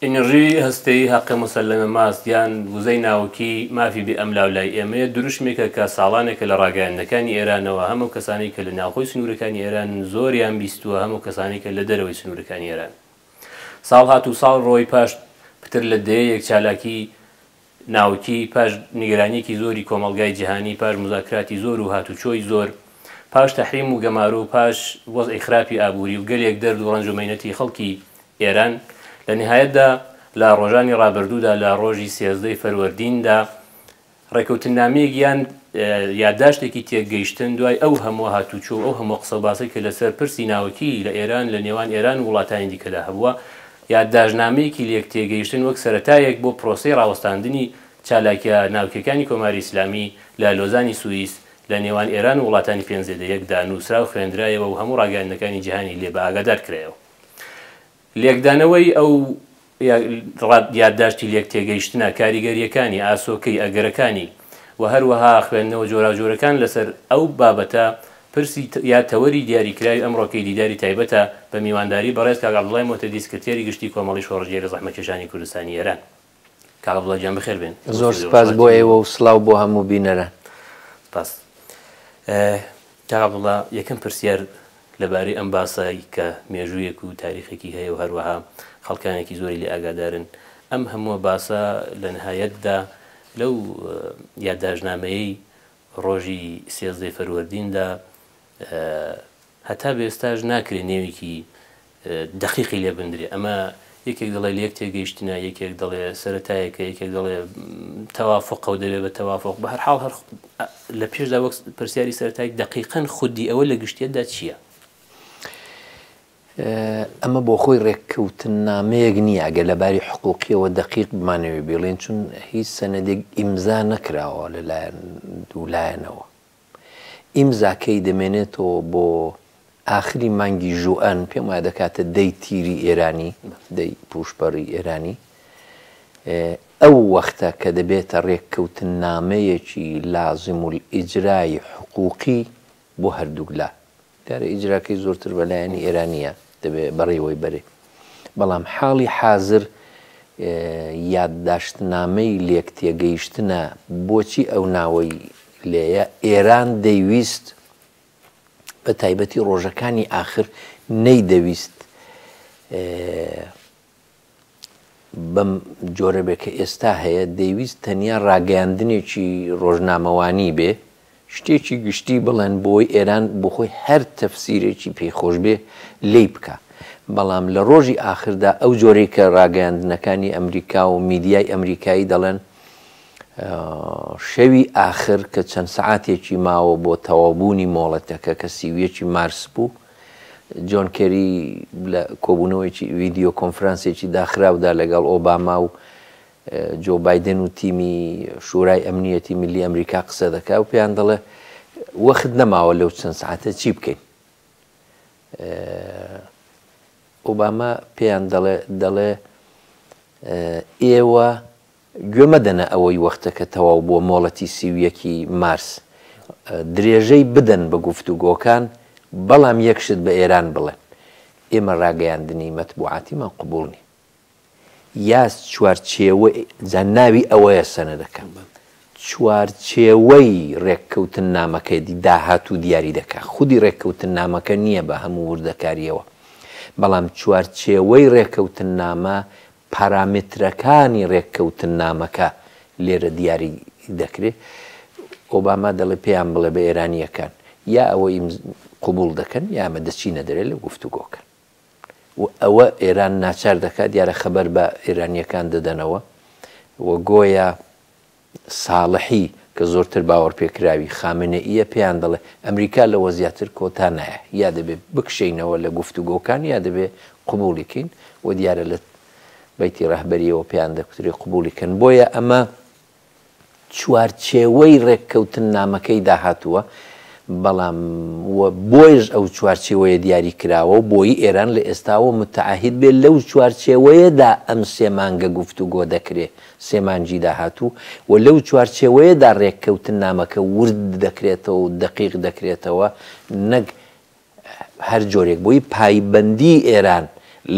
ئێنەرژی هەستەیی حەقی مسەلەمە ماست یان وزەی ناوکی مافی بێ ئەملاو لای ئێمەیە دروشمێکە کە ساڵانێکە لە ڕاگەیاندەکانی ئێرانەوە هەموو کەسانی کە لە ناوخۆی سنوورەکانی ئێران زۆریان بیستووە هەموو کەسانی کە لە دەرەوەی سنوورەکانی ئێران ساڵ هاتوو ساڵ ڕۆی پاش پتر لە دەیەک چالاکی ناوکی پاش نیگەرانیەکی زۆری کۆمەڵگای جیهانی پاش مزاکراتی زۆر و هاتوچۆی زۆر پاش تەحریم و گەمارە و پاش وەزعی خراپی ئابووری و گەلێک دەرد و ڕەنج و مەینەتی خەڵکی ئێران لە نهایەتدا لە ڕۆژانی ڕابردوودا لە ڕۆژی 13 فەروەردیندا ڕێکەوتنامەیەک یان یادداشتێکی تێگەیشتن دوای ئەو هەموو هاتوچۆ ئەو هەموو قسە و باسی کە لەسەر پرسی ناوکی لە ئێران لە نێوان ئێران و وڵاتانی دیکەدا هەبووە یادداشتنامەیەکی لێک تێگەیشتن وەک سەرەتایەک بۆ پرۆسەی ڕاوەستاندنی چالاکیە ناوکیەکانی کۆماری ئیسلامی لە لۆزانی سوئیس لە نێوان ئێران و وڵاتانی پێنجێدەیەکدا نووسرا و خوێندرایەوە و هەموو ڕاگەیاندنەکانی جیهانی لێ بە ئاگادار کرایەوە لێکدانەوەی ئەو یادداشتی لێک تێگەیشتنە کاریگەریەکانی ئاسۆکەی ئەگەرەکانی و هەروەها خوێندنەوە جۆراجۆرەکان لەسەر ئەو بابەتە پرسی یا تەوەری دیاریکراوی ئەمڕۆکەی دیداری تایبەتە بە میوانداری بەڕێز کاک عەبدوڵڵای مۆتەدی سکرتێری گشتی کۆمەڵی شۆڕژێری زەحمەتکێشانی کوردستانی ئێران کاک عەبدوڵڵا گیان بەخێر بێن زۆر سپاس بۆ ئێوە و سڵاو بۆ هەموو بینەران سپاس کاک عەبدوڵڵا یەکەم پرسیار لەبارەی ئەم باسایی کە مێژوویەک و تاریخێکی هەیە و هەروەها خەڵکانێکی زۆری لێ ئاگادارن ئەم هەموو باسە لە نهایەتدا لەو یادداشتنامەیەی ڕۆژی 13 فەروەردیندا هەتا بێستاژ ناکرێت نێوێکی دەقیقی لێ بندرێ ئەمە یەکێک دەڵێ لێک تێگەیشتنە یەکێک دەڵێ سەرەتایەکە یەکێک دەڵێ تەوافق و دەبێت بە تەوافق بە هەر حاڵ هەر لە پێشدا وەک پرسیاری سەرەتایی دەقیقەن خودی ئەوە لە گشتیەتدا چییە؟ ئەمە بۆ خۆی ڕێککەوتنامەیەک نییە ئەگە لەباری حقوقیەوە دەقیق بمانەوێ بڵێن چون هیچ سەنەدێک ئیمزا نەکراوە لەلایەن دوولایەنەوە ئیمزاکەی دەمێنێتەوە بۆ ئاخری مانگی ژوئەن پێم وایە دەکاتە دەی تیری ئێرانی دەی پوشپەڕی ئێرانی ئەو وەختە کە دەبێتە ڕێککەوتنامەیەکی لازم و ئیجرای حقوقی بۆ هەردووک لا دیارە ئیجراکەی زۆرتر بەلایەنی ئێرانیە دەبێت بەڕێوەی بەرێ بەڵام حاڵی حازر یادداشتنامەی لێک تێگەیشتنە بۆچی ئەو ناوەی لێیە ئێران دەیویست بە تایبەتی ڕۆژەکانی ئاخر نەیدەویست بەم جۆرە بێ کە ئێستا هەیە دەیویست تەنیا ڕاگەیاندنێکی ڕۆژنامەوانی بێ شتێکی گشتی بڵێن بۆی ئێران بۆ خۆی هەر تەفسیرێکی پێیخۆش بێ لی بکە بەڵام لە ڕۆژی ئاخردا ئەو جۆرەی کە ڕاگەیاندنەکانی ئەمریکا و میدیای ئەمریکایی دەڵێن شەوی ئاخر کە چەند سەعاتێکی ماوە بۆ تەوابوونی مۆڵەتەکە کە سیویەکی مارس بوو جۆن کێری لە کۆبوونەوەیکی ڤیدیۆ کۆنفرانسێکی داخراودا لەگەڵ ئۆباما و جۆ بایدن و تیمی شورای ئەمنیەتی میلی ئەمریکا قسە دەکا و پێیان دەڵێ وەخت نەماوە لەو چەند سەعاتە چی بکەین ئۆباما پێیان دەڵێ ئێوە گوێمەدەنە ئەوەی وەختەکە تەواو بۆ مۆڵەتی سیویەکی مارس درێژەی بدەن بە گفتوگۆکان بەڵام یەکشت بە ئێران بڵێن ئێمە ڕاگەیاندنی مەتبوعاتیمان قبوڵ نی یاس چوارچێوە جان ناوی ئەوەیە سەنەدەکەم چوارچێوەی ڕێککەوتن نامەکەی داهاتوو دیاری دەکات خودی ڕێککەوتن نامەکە نییە بە هەموو وردەکاریەوە بەڵام چوارچێوەی ڕێککەوتن نامە پارامترەکانی ڕێککەوتن نامەکە لێرە دیاری دەکرێت ئۆباما دەڵێ پێیان بڵێ بە ئێرانیەکان یا ئەوەی قبول دەکەن یامە دەچینە دەرێت لە گفتوگۆکەن و ئەوە ئێران ناچار دەکات دیارە خەبەر بە ئێرانیەکان دەدەنەوە و گۆیە ساڵحی کە زۆرتر باوەڕ پێکراوی خامنەئیە پێیان دەڵێ ئەمریکا لەوە زیاتر کۆتا نایە یا دەبێت بکشینەوە لە گفتوگۆکان یا دەبێت قبولیکەین و دیارە لە بەیتی ڕەهبەریەوە پێیان دەکوتری قبولیکەن بۆیە ئەمە چوارچێوەی ڕێککەوتن نامەکەی داهاتووە بەڵام بۆیش ئەو چوارچێوەیە دیاری کراوە و بۆی ئێران لە ئێستاوە متعاهید بێت لەو چوارچێوەیەدا ئەم سێمانگە گفتوگۆ دەکرێت سێمانجی داهاتوو و لەو چوارچێوەیەدا ڕێککەوتن نامەکە ورد دەکرێتەوە و دەقیق دەکرێتەوە نەک هەر جۆرێک بۆی پایبەندی ئێران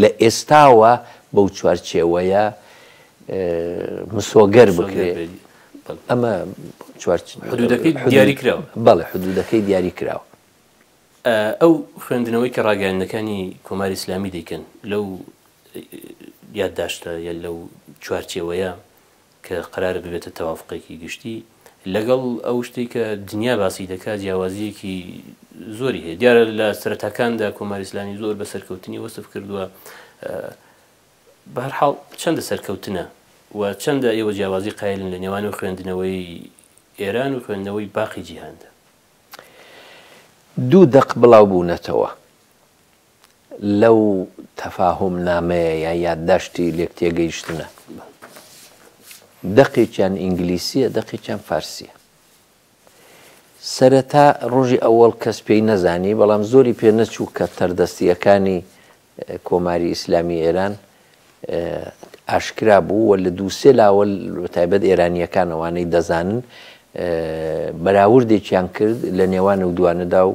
لە ئێستاوە بەو چوارچێوەیە مسۆگەر بکرێت. ئەمە حدودەکەی دیاری کراوە. بەڵێ حدودەکەی دیاری کراوە. ئەو خوێندنەوەی کە ڕاگەیاندنەکانی کۆماری ئیسلامی دەیکەن لەو یادداشتە یا لەو چوارچێوەیە کە قرارە ببێتە تەوافقێکی گشتی لەگەڵ ئەو شتێک کە دنیا باسی دەکات جیاوازیەکی زۆری هەیە. دیارە لە سەرەتاکاندا کۆماری ئیسلامی زۆر بە سەرکەوتنی وەسف کردووە. بە هەر حاڵ چەندە سەرکەوتنە و چەندە ئێوە جیاوازی قایلن لە نێوان خوێندنەوەی ئێران و خوێندنەوەی باقی جیهاندا؟ دوو دەق بڵاو بوونەتەوە لەو تەفاهم نامەیە یا یادداشتی لێکتێگەیشتنە. دەقێکیان ئینگلیسیە، دەقێکیان فارسیە. سەرەتا ڕۆژی ئەوەڵ کەس پێی نەزانی، بەڵام زۆری پێ نەچوو کە تەردەستیەکانی کۆماری ئیسلامی ئێران ئاشکرا بوو و لە دووسێ لاوە تایبەت ئێرانیەکانەوانەی دەزانن بەراوردێکیان کرد لە نێوانە و دوانەدا و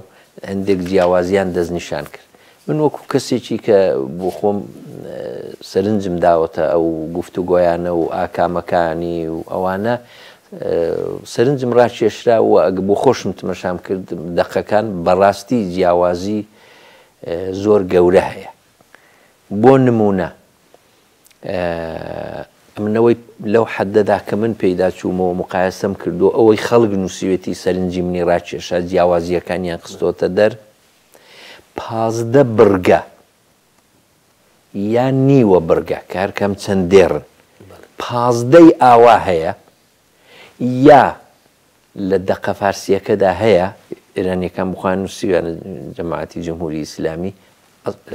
هەندێک جیاوازیان دەستنیشان کرد. من وەکو کەسێکی کە بۆ خۆم سەرنجم داوەتە ئەو گفتوگۆیانە و ئاکامەکانی و ئەوانە سەرنجم ڕاکێشرا و ئەگە بۆ خۆشم تمەشام کرد دەقەکان بەڕاستی جیاوازی زۆر گەورە هەیە. بۆ نمونە منەوەی لەو حەدەدا کە من پەیدا چوومەوە مقایسەم کردو ئەوەی خەڵک نووسیوێتی سەرنجی منی ڕاکێشا جیاوازیەکانیان خستۆتە دەر 15 برگە یان نیوە برگە کارکەم چەندێڕن 15 ئاوا هەیە یا لە دەقە فارسیەکەدا هەیە ئێرانیەکان بخوان نووسیویانە جەماعەتی جمهوری ئیسلامی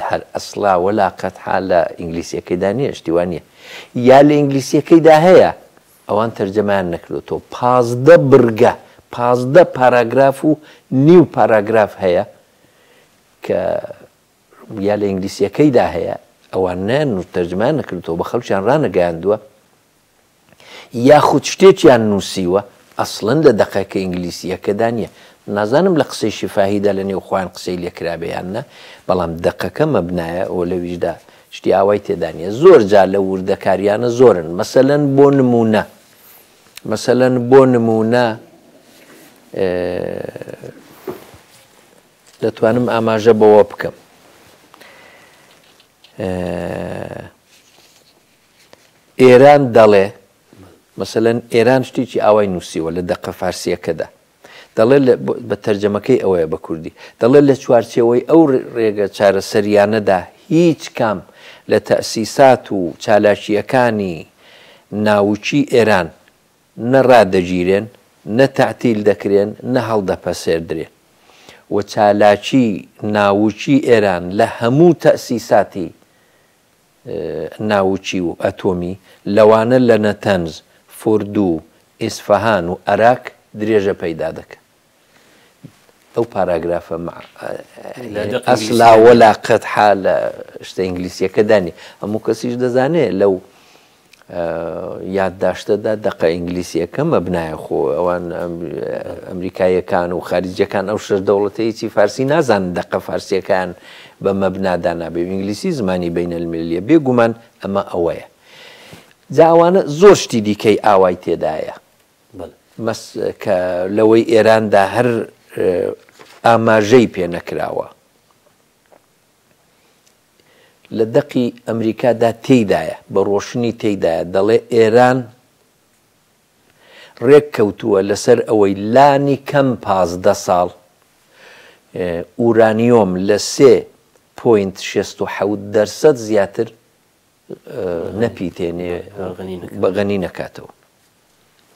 هەر ئەسڵا وەلا قەتحا لە ئینگلیسیەکەیدا نییە شتیوان نیە یا لە ئینگلیسیەکەیدا هەیە ئەوان تەرجەمایان نەکردوەوە 15 برگە 15 پاراگراف و نیو پاراگراف هەیە کە یا لە ئینگلیسیەکەیدا هەیە ئەوانە تەرجەمان نەکردوەوە بە خەڵکیان ڕانەگەیاندووە یاخود شتێکیان نووسیوە ئەسڵەن لە دەقەکە ئینگلیسیەکەدا نییە. نازانم لە قسەی شفاهیدا لە نێو خۆیان قسەی لێکرابێیانە، بەڵام دەقەکە مەبنایە ئەو لەویشدا شتی ئاوای تێدا نیە. زۆر جا لە وردەکاریانە زۆرن. مەسەلەن بۆ نمونە دەتوانم ئاماژە بەوە بکەم. ئێران دەڵێ مەسەلەن ئێران شتێکی ئاوای نووسیوە لە دەقە فارسیەکەدا دەڵێ بە تەرجەمەکەی ئەوەیە بە کوردی دەڵێ لە چوارچێوەی ئەو ڕێگە چارەسەریانەدا هیچ کام لە تەسیسات و چالاکیەکانی ناوچی ئێران نەڕادەگیرێن نە تەعتیل دەکرێن نە هەڵدەپەسێردرێن و چالاکی ناوچی ئێران لە هەموو تەسیساتی ناوچی و ئەتۆمی لەوانە لە نەتەنز فوردو ئیسفەهان و عێراق درێژە پەیدا دەکەن. ئەو پاراگرافە ئەسلا وەلا قەتحا لە شتە ئینگلیسیەکەدانی هەموو کەسیش دەزانێت لەو یادداشتەدا دەقە ئینگلیسیەکە مەبنایە خۆ ئەوان ئەمریکایەکان و خارجیەکان ئەو شەش دەوڵەتەیەکی فارسی نازانن دەقە فارسیەکان بە مەبنادانا بێ ئینگلیسی زمانی بینەلمیلیە بێگومان ئەمە ئەوەیە. جا ئەوانە زۆر شتی دیکەی ئاوای تێدایە کە لەوەی ئێراندا هەر ئاماژەی پێ نەکراوە. لە دەقی ئەمریکادا تێیدایە بە ڕۆشنی تێیدایە دەڵێ ئێران ڕێک کەوتووە لەسەر ئەوەی لانی کەم 15 ساڵ ئورانیۆم لە 3.67% زیاتر نەپیتێنێ بەغەنی نەکاتەوە.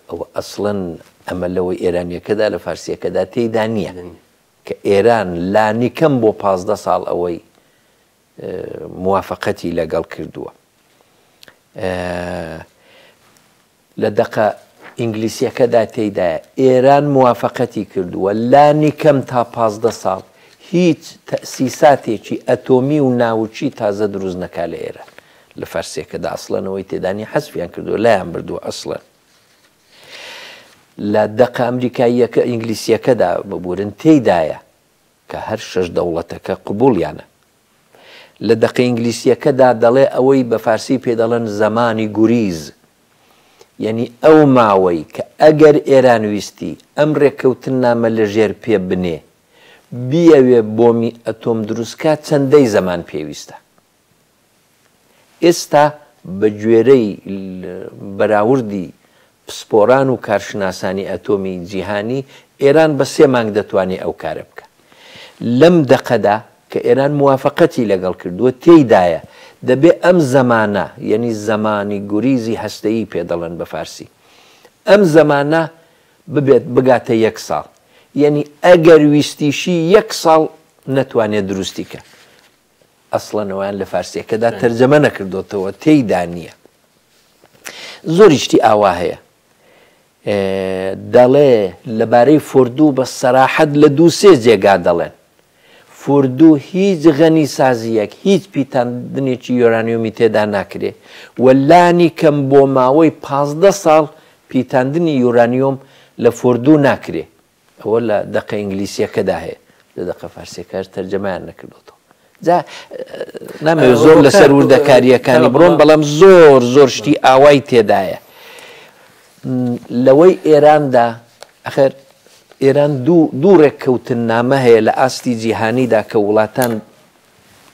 ئەوە ئەسڵەن ئەمە لەوەی ئێرانیەکەدا لە فارسیەکەدا تێیدا نییە کە ئێران لانی کەم بۆ 15 ساڵ ئەوەی موافقەتی لەگەڵ کردووە. لە دەقە ئینگلیسیەکەدا تێیدایە ئێران موافقەتی کردووە لانی کەم تا 15 ساڵ هیچ تەسیساتێکی ئەتۆمی و ناوچی تازە دروست نەکا لە ئێران. لە فارسیەکەدا ئەسڵەنەوەی تێدانی حەسفیان کردووە لایان بردووە ئەسڵەن. لە دەقە ئەمریکاییەکە ئینگلیسیەکەدا ببورن تێیدایە کە هەر 6 دەوڵەتەکە قبوڵیانە. لە دەقە ئینگلیسیەکەدا دەڵێ ئەوەی بە فارسی پێ دەڵێن زەمانی گوریز، یعنی ئەو ماوەی کە ئەگەر ئێران ویستی ئەم ڕێککەوتن نامە لە ژێر پێ بنێ بیەوێ بۆمی ئەتۆم دروستکە چەندەی زەمان پێویستە. ئێستا بە گوێرەی بەراوردی پسپۆران و کارشناسانی ئەتۆمی جیهانی ئێران بە 3 مانگ دەتوانێت ئەو کارە بکە. لەم دەقەدا کە ئێران موافقەتی لەگەڵ کردووە تێیدایە دەبێ ئەم زەمانە، یعنی زەمانی گوریزی هەستەیی پێ دەڵێن بە فارسی، ئەم زەمانە ببێت بگاتە 1 ساڵ، یعنی ئەگەر ویستیشی 1 ساڵ نەتوانێت دروستیکە. ئەسڵەنەوەیان لە فارسیەکەدا تەرجەمە نەکردوتەوە، تێیدا نییە. زۆری شتی ئاوا هەیە. دەڵێ لەبارەی فوردوو بە سەراحەت لە 2-3 جێگا دەڵێن فوردوو هیچ غەنی سازیەک، هیچ پیتاندنێکی یۆرانیۆمی تێدا ناکرێ، وەلانی کەم بۆ ماوەی 15 ساڵ پیتاندنی یۆرانیۆم لە فوردوو ناکرێ. ئەوە لە دەقە ئینگلیسیەکەدا هەیە، لە دەقە فارسیەکە تەرجەمەیان نەکردوتەوە. جا نامەوێت زۆر لەسەر وردەکاریەکانی بڕۆم، بەڵام زۆر شتی ئاوای تێدایە. لەوەی ئێراندا ئەخێر ئێران دوو ڕێککەوتن نامە هەیە لە ئاستی جیهانیدا کە وڵاتان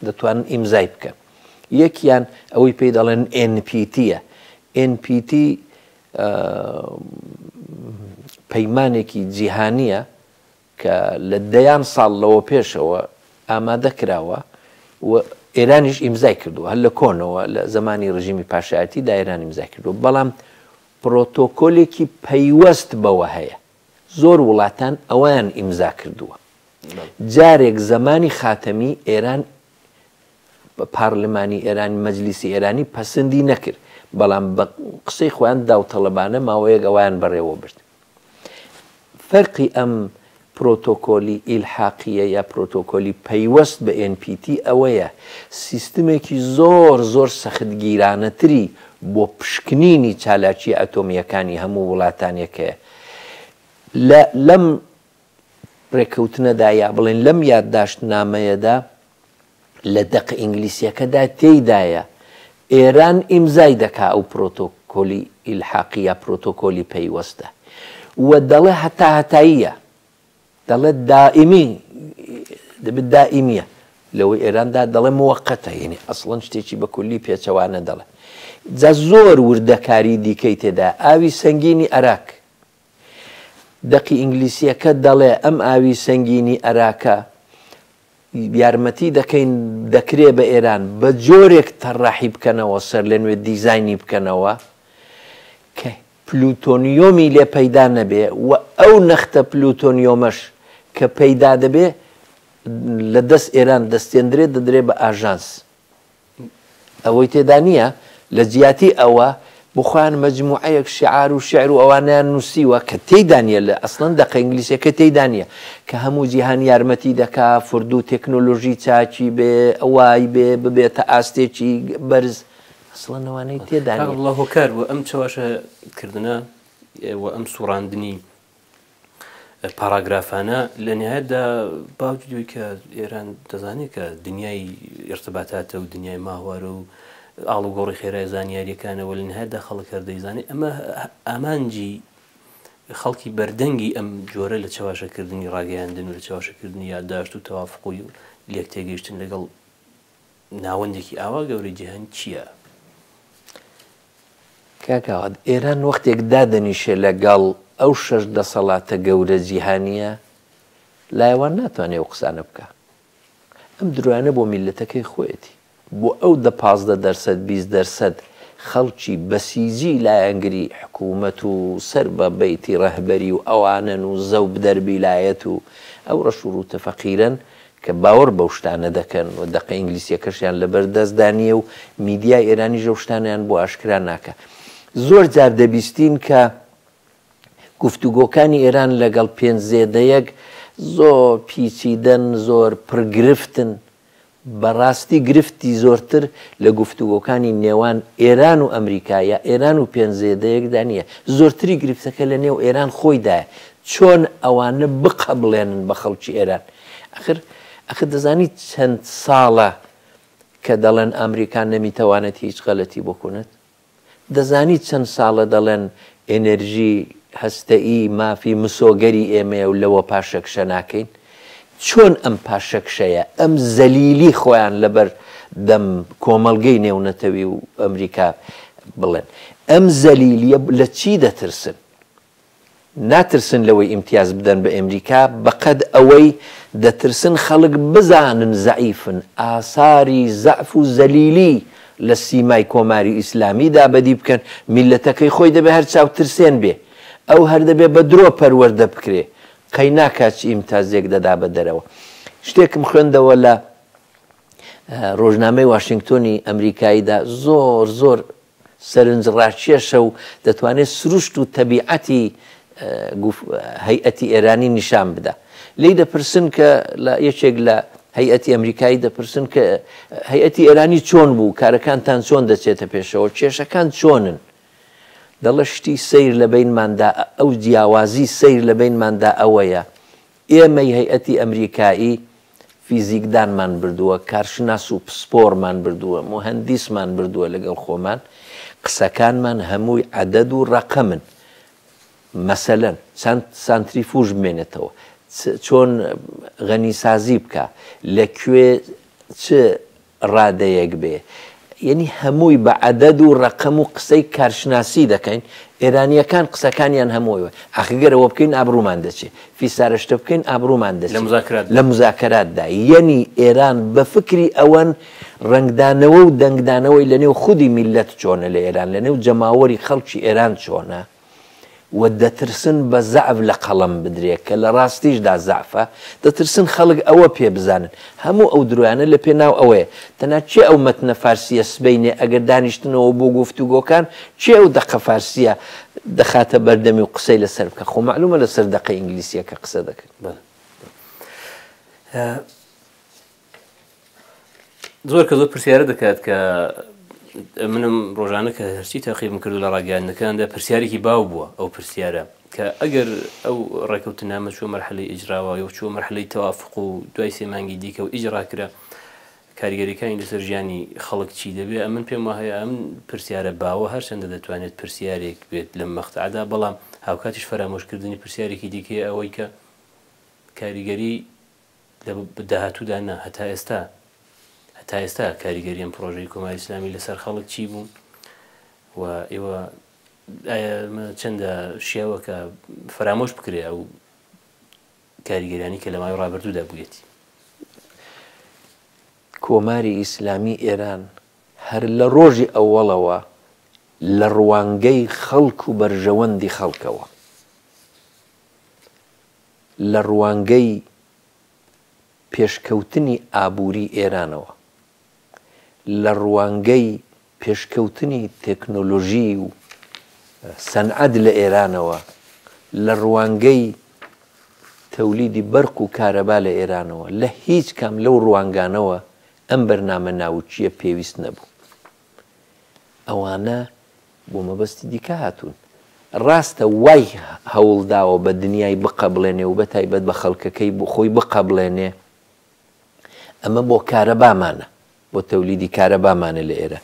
دەتوانن ئیمزای بکەن. یەکیان ئەوەی پێی دەڵێن NPT-ە. NPT پەیمانێکی جیهانیە کە لە 10 ساڵ لەوە پێشەوە ئامادە کراوە و ئێرانیش ئیمزای کردووە، هەر لە کۆنەوە لە زمانی ڕژیمی پاشایەتیدا ئێران ئیمزای کردووە، بەڵام پرۆتۆکۆلێکی پەیوەست بەوە هەیە. زۆر وڵاتان ئەویان ئیمزا کردووە. جارێک زمانی خاتەمی ئێران پارلمانی ئێرانی مەجلیسی ئێرانی پەسەندی نەکرد، بەڵام بە قسەی خۆیان داوتەڵەبانە ماوەیەک ئەویان بەڕێوە برد. فەرقی ئەم پرۆتۆکۆلی ئیلحاقیە یا پرۆتۆکۆلی پەیوەست بە NPT ئەوەیە سیستمێکی زۆر سەختگیرانەتری بۆ پشکنینی چالاکی ئەتۆمیەکانی هەموو وڵاتانێکەیە. لەم ڕێککەوتنەدا یا بڵێن لەم یادداشت نامەیەدا لە دەقە ئینگلیسیەکەدا تێیدایە ئێران ئیمزای دەکا ئەو پرۆتۆکۆلی ئیلحاقی یا پرۆتۆکۆلی پەیوەستە و دەڵێ هەتاییە، دەڵێ دائیمی، دەبێت دائیمیە. لەوەی ئێراندا دەڵێ موەقەتە، یعنی ئەسڵەن شتێکی بە کولی پێچەوانە دەڵێ. جا زۆر وردەکاری دیکەی تێدا. ئاوی سەنگینی عێراق، دەقی ئینگلیسیەکە دەڵێ ئەم ئاوی سەنگینی عێراقە یارمەتی دەکرێ بە ئێران بە جۆرێک تەڕاحی بکەنەوە، سەر لە نوێ دیزاینی بکەنەوە کە پلوتۆنیۆمی لێ پەیدا نەبێ و ئەو نەختە پلوتۆنیۆمەش کە پەیدا دەبێ لە دەست ئێران دەستێنرێت دەدرێ بە ئاژانس. ئەوەی تێدا نییە لە جیاتی ئەوە بخوان مەجموعەیەک شعار و شعر و ئەوانیان نووسیوە کە تێیدانە لە ئەسڵەن دەقە ئینگلیسیەکە تێیدانە کە هەموو جیهان یارمەتی دەکا فردوو تەکنۆلۆژی چاچی بێ ئەوای بێ ببێتە ئاستێکی بەرز. ئەسڵەن ئەوانەی تێدانە. الله هۆکار و ئەم چاواشەکردنە و ئەم سوڕاندنی پاراگرافانە لە نهایەتدا باوجودی کە ئێران دەزانێت کە دنیای ئێرتباتاتە و دنیای ماوەرە و ئاڵوگۆڕی خێرای زانیاریەکانەوە لە نهایەتدا خەڵک دەیزانێت ئەمە ئامانجی خەڵکی بەردەنگی ئەم جۆرە لە چاواشەکردنی ڕاگەیاندن و لە چاواشەکردنی یادداشت و تەوافق و لێک تێگەیشتن لەگەڵ ناوەندێکی ئاوا گەورەی جیهان چییە؟ کاکەواد ئێران وەختێک دادەنیشێ لەگەڵ ئەو 6 دەسەڵاتە گەورە جیهانیە لایەوان ناتوانێت ئەو قسانە بکە. ئەم درۆیانە بۆ میلەتەکەی خۆیەتی، بۆ ئەو 15% 20% خەڵکی بەسیجی لایەنگری حکوومەت و سەر بە بەیتی ڕەهبەری و ئەوانن و زەوب دەربیلایەت و ئەو ڕەشوروتە فەقیرن کە باوەڕ بەو شتانە دەکەن و دەقە ئینگلیسیەکەشیان لەبەر دەستدانیە و میدیای ئێرانی ژەو شتانیان بۆ ئاشکرا ناکە. زۆر جار دەبیستین کە گفتوگۆکانی ئێران لەگەڵ پێنجزێدەیەک زۆر پیچیدەن، زۆر پرگرفتن. بەڕاستی گرفتی زۆرتر لە گفتوگۆکانی نێوان ئێران و ئەمریکایە، ئێران و پێنجزێدەیەکدا نییە، زۆرتری گرفتەکە لە نێو ئێران خۆیدایە. چۆن ئەوانە بقەبڵێنن بە خەڵکی ئێران؟ ئەخر دەزانی چەند ساڵە کە دەڵێن ئەمریکا نەمیتەوانێت هیچ غەلەتی بکوونێت دەزانی چەند ساڵە دەڵێن ئێنەرژی هەستەئی مافی مسۆگەری ئێمەیە و لەوە پاشەکشە ناکەین چۆن ئەم پاشەکشەیە ئەم زەلیلی خۆیان لەبەر دەم کۆمەڵگەی نێونەتەوی و ئەمریکا بڵێن ئەم زەلیلیە لە چی دەترسن ناترسن لەوەی ئیمتیاز بدەن بە ئەمریکا بەقەد ئەوەی دەترسن خەڵک بزانن زەعیفن ئاساری زەعف و زەلیلی لە سیمای کۆماری ئیسلامی دابەدی بکەن میلەتەکەی خۆی دەبێ هەر چاوترسێن بێ ئەو هەر دەبێ بە درۆ پەروەردە بکرێ قەی ناکات ئیمتازێک دەدا بە دەرەوە شتێکم خوێندەوە لە ڕۆژنامەی واشنگتۆنی ئەمریکاییدا زۆر زۆر سەرنجڕاکێشە و دەتوانێت سروشت و تەبیعەتی هەیئەتی ئێرانی نیشان بدە لی دەپرسن کە لە یەکێک لە هەیئەتی ئەمریکایی دەپرسن کە هەیئەتی ئێرانی چۆن بوو کارەکانتان چۆن دەچێتە پێشەوە کێشەکان چۆنن دەڵە شتی سیر لە بینماندا ئەو جیاوازی سیر لە بینماندا ئەوەیە ئێمەی هەیئەتی ئەمریکایی فیزیکدانمان بردووە کارشناس و پسپۆرمان بردووە مهندیسمان بردووە لەگەڵ خۆمان قسەکانمان هەمووی عەدەد و ڕەقەمن مەسەلەن چەند سانتریفوژ بمێنێتەوە چۆن غەنیسازی بکە لەکوێ چ ڕادەیەک بێ یعنی هەمووی بە عەدەد و ڕەقەم و قسەی کارشناسی دەکەین ئێرانیەکان قسەکانیان هەموویەوە ئاخگەرەوە بکەین ئابرومان دەچێت فیسارەشتە بکەین ئابرومان دەچێت لە مزاکراتدا یەنی ئێران بە فکری ئەوەن ڕنگدانەوە و دەنگدانەوەی لە نێو خودی میلەت چۆنە لە ئێران لە نێو جەماوەری خەڵکی ئێران چۆنە و دەترسن بە زەعف لە قەڵەم بدرێت کە لە ڕاستیشدا زەعفە دەترسن خەڵک ئەوە پێ بزانن هەموو ئەو درۆیانە لە پێناو ئەوەیە تەنها چێ ئەو مەتنە فارسیە سبەینێ ئەگەر دانیشتنەوە بۆ گفتوگۆکان چێ ئەو دەقە فارسیە دەخاتە بەردەمی و قسەی لەسەر بکە خۆ معلومە لەسەر دەقەی ئینگلیسیەکە قسە دەکەن زۆر کە زۆر پرسیارە دەکات کە منم ڕۆژانە کە هەرچی تاقیبم کردو لە ڕاگەیاندنەکاندا پرسیارێکی باو بووە ئەو پرسیارە کە ئەگەر ئەو ڕێکەوتنامە چوە مەرحلەی ئیجراوە و چوە مەرحلەی تەوافق و دوای سێ مانگی دیکە و ئیجرا کرا کاریگەریەکانی لەسەر ژیانی خەڵک چی دەبێت ئەمن پێم وایە ئەم پرسیارە باوە هەرچەندە دەتوانێت پرسیارێک بێت لەم مەقطعدا بەڵام هاوکاتیش فەرامۆشکردنی پرسیارێکی دیکەیە ئەوەی کە کاریگەری لە داهاتوودا نا هەتا ئێستا کاریگەری ئەم پرۆژەی کۆماری ئیسلامی لەسەر خەڵک چی بوون و ئێوە چەندە شێوە کە فەرامۆش بکرێ ئەو کاریگەریانی کە لە ماوەی ڕابردوودا بوویەتی کۆماری ئیسلامی ئێران هەر لە ڕۆژی ئەوەڵەوە لە ڕوانگەی خەڵک و بەرژەوەندی خەڵکەوە لە ڕوانگەی پێشکەوتنی ئابووری ئێرانەوە لە ڕوانگەی پێشکەوتنی تەکنۆلۆژی و سەنعەت لە ئێرانەوە لە ڕوانگەی تەولیدی بەرق و کارەبا لە ئێرانەوە لە هیچ کام لەو ڕوانگانەوە ئەم بەرنامە ناوچیە پێویست نەبوو ئەوانە بۆ مەبەستی دیکە هاتوون ڕاستە وای هەوڵداوە بە دنیای بقەبڵێنێ و بە تایبەت بە خەڵکەکەی بۆ خۆی بقەبڵێنێ ئەمە بۆ کارەبامانە بۆ تەولیدی کارەبامانە لە ئێرە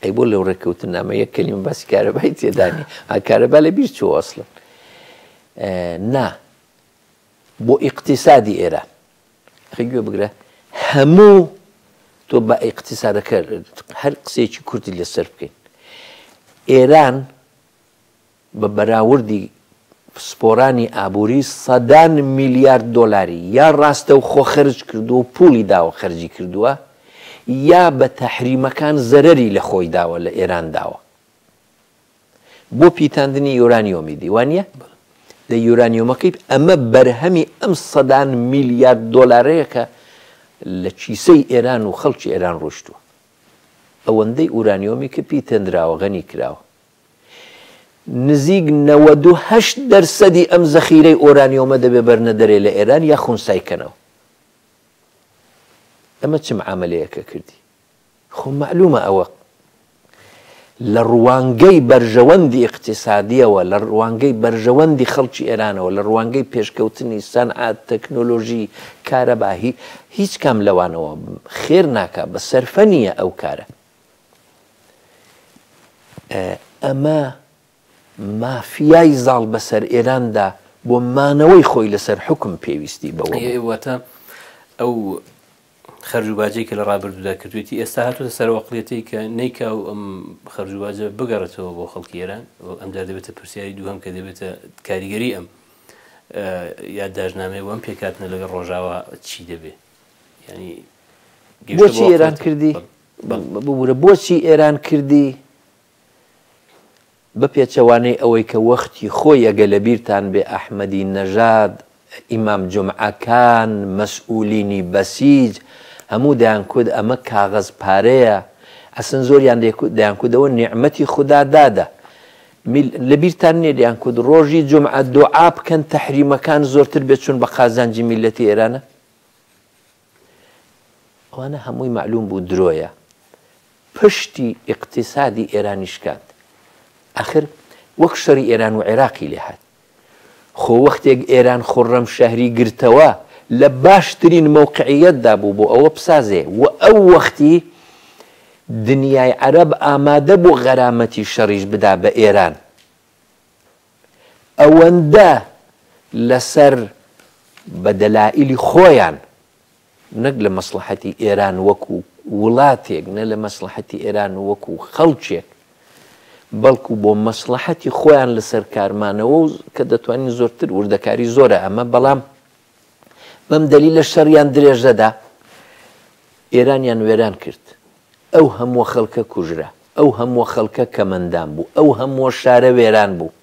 ئەی بۆ لەو ڕێکەوتنامە یەک کەلیمە باسی کارەبای تێدانی کارەبا لە بیر چوە ئەسڵن نا بۆ ئیقتیسادی ئێران خەگوێ بگرە هەموو تۆ بە ئیقتیسادەکە هەر قسەیەکی کورتی لەسەر بکەین ئێران بە بەراوردی سپۆرانی ئابووری سەدان میلیارد دۆلاری یا ڕاستە و خۆ خەرج کردو و پوڵی داوە خەرجی کردووە یا بە تەحریمەکان زەرەری لە خۆی داوە لە ئێران داوە بۆ پیتاندنی یۆرانیۆمی دیوانە لە یۆرانیۆمەکەی ئەمە بەرهەمی ئەم سەدان میلیارد دۆلارەیە کە لە چیسەی ئێران و خەڵکی ئێران ڕۆشتووە ئەوەندەی ئورانیۆمی کە پیتەندراوە غەنی کراوە نزیک 98% ئەم زەخیرەی ئۆرانیۆمە دەبێ بەرنە دەرێ لە ئێران یا خونسایکەنەوە ئەمە چ معاملەیەکە کردی خۆ معلومە ئەوە لە ڕوانگەی بەرژەوەندی اقتصادیەوە، لە ڕوانگەی بەرژەوەندی خەڵکی ئێرانەوە، لە ڕوانگەی پێشکەوتنی سەنعات، تەکنۆلۆژی، کارەباهی، هیچ کام لەوانەوە خێر ناکە، بە سەرفە نییە ئەو کارە. ئەمە مافیای زاڵ بەسەر ئێراندا بۆ مانەوەی خۆی لەسەر حکم پێویستی بەوەواتە ئەو خەرجوباجەی کە لە ڕابردوودا کردوێتی ئێستا هاتووە سەرۆقلێتی کە نیکا و ئەم خەرجوباجە بگەڕێتەوە بۆ خەڵکی ئێران ئەمدا دەبێتە پرسیاری دووهم کە دەبێتە کاریگەری ئەم یادداشتنامەی وەم پێکاتنە لەگەڵ ڕۆژاوە چی دەبێت ینی بۆچی ئێران کردی ببوورە بۆچی ئێران کردی بە پێچەوانەی ئەوەی کە وەختی خۆی ئەگە لە بیرتان بێ ئەحمەدی نەژاد، ئیمام جومعەکان، مەسئولینی بەسیج هەموو دەیانکود ئەمە کاغەز پارەیە، ئەسن زۆریان دەیانکودەوە نیعمەتی خوددا دادا. لە بیرتان نییە دەیانکود ڕۆژی جومعە دوعا بکەن تەحریمەکان زۆرتر بێت چون بە قازانجی میلەتی ئێرانە. ئەوانە هەمووی معلوم بوو درۆیە، پشتی ئیقتیسادی ئێرانیشکات. ئاخر وەک شەڕی ئێران و عێراقی لێ هات، خۆ وەختێک ئێران خۆڕەم شەهری گرتەوە لە باشترین مەوقعیەتدا بوو بۆ ئەوە بسازێ و ئەو وەختی دنیای عەرەب ئامادە بۆ غەرامەتی شەڕیش بدا بە ئێران. ئەوەندە لەسەر بە دەلائیلی خۆیان، نەک لە مەسلحەتی ئێران وەکو وڵاتێک، نە لە مەسلحەتی ئێران وەکو خەڵکێک، بەڵکو بۆ مەسلحەتی خۆیان لەسەر کارمانەوە کە دەتوانین زۆرتر وردەکاری زۆرە ئەمە، بەڵام بەم دەلیلە شەڕیان درێژەدا ئێرانیان وێران کرد. ئەو هەموو خەڵکە کوژرا، ئەو هەموو خەڵکە کەمەندان بوو، ئەو هەموو شارە وێران بوو.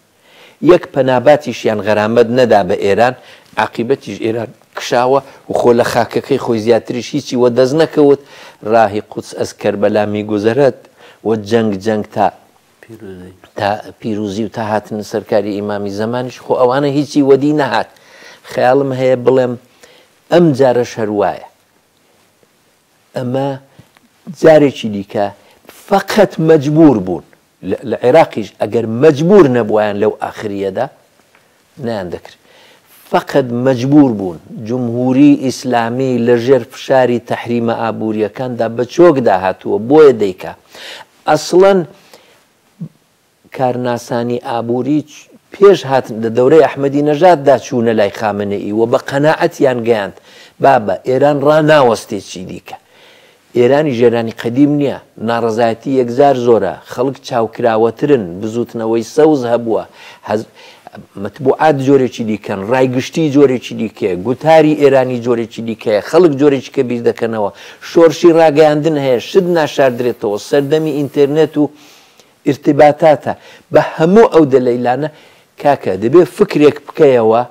یەک پەناباتیشیان غەرامەت نەدا بە ئێران، عاقیبەتیش ئێران کشاوە و خۆ لە خاکەکەی خۆی زیاتریش هیچی وە دەست نەکەوت. ڕاهی قودس ئەس کەربەلا میگوزەرەت و جەنگ تا پیرۆزی و تا هاتن سەرکاری ئیمامی زەمانیش خۆ ئەوانە هیچی وەدی نەهات. خەیاڵم هەیە بڵێم ئەم جارە شەروایە، ئەمە جارێکی دیکە فقط مەجبور بوون لە عێراقیش ئەگەر مەجبور نەبووایان لەو ئاخریەدا نەیان دەکرد، فقط مەجبور بوون جمهوری ئیسلامی لەژێر فشاری تەحریمە ئابووریەکاندا بە چۆکدا هاتووە بۆیە دەیکا. ئەسڵەن کارناسانی ئابووری پێش هاتن لە دەورەی ئەحمەدی نەژاددا چوونە لای خامنەئی و بە قەناعەتیان گەیاند بابە ئێران ڕناوەستێکی دیکە. ئێرانی ژێرانی قەدیم نییە، ناڕەزایەتی یەکجار زۆرە، خەڵک چاوکراوەترن، بزوتنەوەی سەوز هەبووە، مەتبوعات جۆرێکی دیکەن، ڕایگشتی جۆرێکی دیکەیە، گوتاری ئێرانی جۆرێکی دیکەیە، خەڵک جۆرێکی کە بیر دەکەنەوە، شۆرشی ڕاگەیاندن هەیە، شت ناشاردرێتەوە، سەردەمی ئینتەرنێت و ارتباطاتە. بە هەموو ئەو دەلەیلانە کاکە دەبێت فکرێک بکەیەوە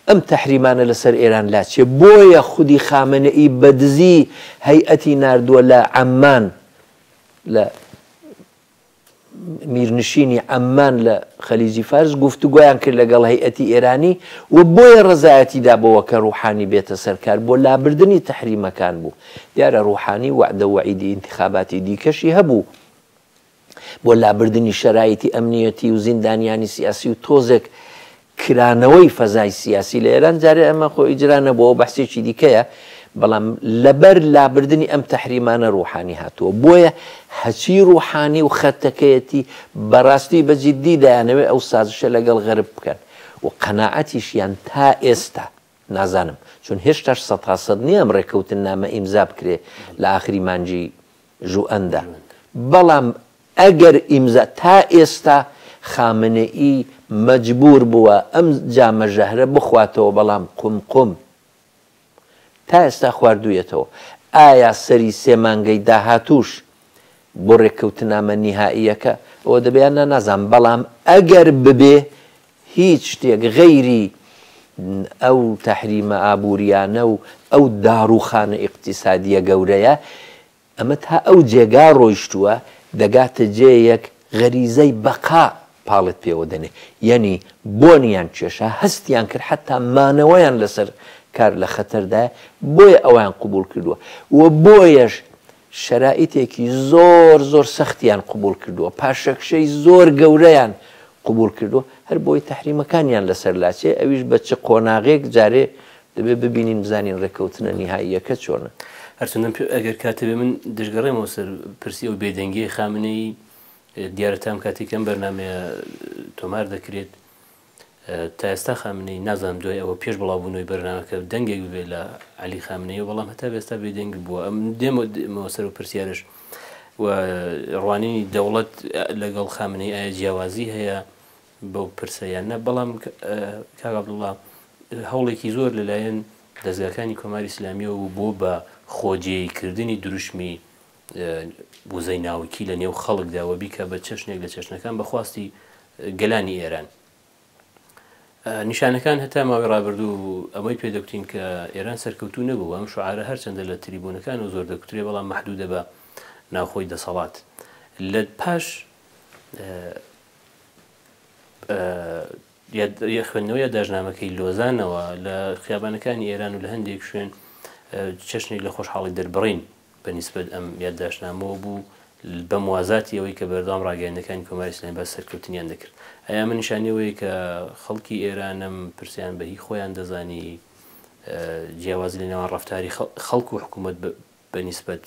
ئەم تەحریمانە لەسەر ئێران لاچێ. بۆیە خودی خامنەئی بەدزی هەیئەتی ناردووە لە عەمان، لە میرنشینی عەمان لە خەلیجی فارس گفتوگۆیان کرد لەگەڵ هەیئەتی ئێرانی و بۆیە ڕەزایەتی دابەوە کە ڕوحانی بێتە سەرکار بۆ لابردنی تەحریمەکان بوو. دیارە ڕوحانی وعدە وعیدی انتخاباتی دیکەشی هەبوو بۆ لابردنی شەرایەتی ئەمنیەتی و زیندانیانی سیاسی و تۆزێک کرانەوەی فەزای سیاسی لە ئێران. جارێ ئەمە خۆ ئیجرانە بۆەوە بەحسێکی دیکەیە، بەڵام لەبەر لابردنی ئەم تەحریمانە ڕوحانی هاتووە. بۆیە هەچی ڕوحانی و خەتەکەیەتی بەڕاستی بەجددی دەیانەوێت ئەو سازشە لەگەڵ غەرب بکەن و قەناعەتیشیان تا ئێستا نازانم، چون هێشتاش 100% نییە ئەم ڕێکەوتن نامە ئیمزا بکرێ لە ئاخری مانجی ژوئەندا، بەڵام ئەگەر ئیمزا تا ئێستا خامنەئی مەجبور بووە ئەم جامە ژەهرە بخواتەوە، بەڵام قوم تا ئێستا خواردوویەتەوە. ئایا سەری سێ مانگەی داهاتوش بۆ ڕێککەوتنامە نیهائیەکە ئەوە دەبیان نازانم، بەڵام ئەگەر ببێ هیچ شتێک غەیری ئەو تەحریمە ئابووریانە و ئەو داڕوخانە ئیقتیسادیە گەورەیە، ئەمە تا ئەو جێگا ڕۆیشتووە دەگاتە جێیەک غەریزەی بەقا پاڵت پێوە دەنێ. یعنی بۆنیان کێشە هەستیان کرد حتا مانەوەیان لەسەر کار لە خەتەردایە، بۆیە ئەویان قوبول کردووە و بۆیەش شرائطێکی زۆر زۆر سەختیان قبول کردووە پاشەکشەی زۆر گەورەیان قبول کردو هەر بۆی تەحریمەکانیان لەسەر لاچێ ئەویش بە چ قۆناغێک جارێ دەبێت ببینین بزانین ڕێکەوتنە نیهاییەکە چۆنە هەرچەندە ئەگەر کاتەبێ من دەشگەڕێمەوە سەر پرسی ئەو بێدەنگی خامنەی دیارەتام کاتێکم بەرنامەیە تۆمار دەکرێت تا ئێستا خامنەی نازانم دوای ئەوە پێش بڵاوبوونەوەی بەرنامەکە دەنگێک بێت لە عەلی خامنەی بەڵام هەتا ئێستا بێدەنگ بووە ئەم دێمەوە سەر و پرسیارش و ڕوانی دەوڵەت لەگەڵ خامنەی ئایا جیاوازی هەیە بەو پرسەیان نە بەڵام کاک عەبدوڵڵا هەوڵێکی زۆر لەلایەن دەستگاکانی کۆماری ئیسلامیەوە بۆ بە خۆجێیکردنی دروشمی وزەی ناوکی لە نێو خەڵکداوە بیکە بە چەشنێک لە چەشنەکان بەخواستی گەلانی ئێران نیشانەکان هەتا ماوەی ڕابردوو ئەمەی پێدەکوتین کە ئێران سەرکەوتوو نەبوو ئەم شعارە هەرچەندە لە تریبونەکان و زۆر دەکوترێ بەڵام مەحدودە بە ناوخۆی دەسەڵات لە پاش خوێندنەوەی داژنامەکەی لۆزانەوە لە خیابانەکانی ئێران و لە هەندێک شوێن چەشنێک لە خۆشحاڵی دەربڕین بەنسبەت ئەم یادداشتنامەوە بوو بە موازاتی ئەوەی کە بەردەوام ڕاگەیاندەکانی کۆماری ئیسلامی باس سەرکەوتنیان دەکرد ئەیا من نیشانەوەی کە خەڵکی ئێرانم پرسیان بەهی خۆیان دەزانی جیاوازی لە نێوان ڕەفتاری خەڵک و حکوومەت بەنسبەت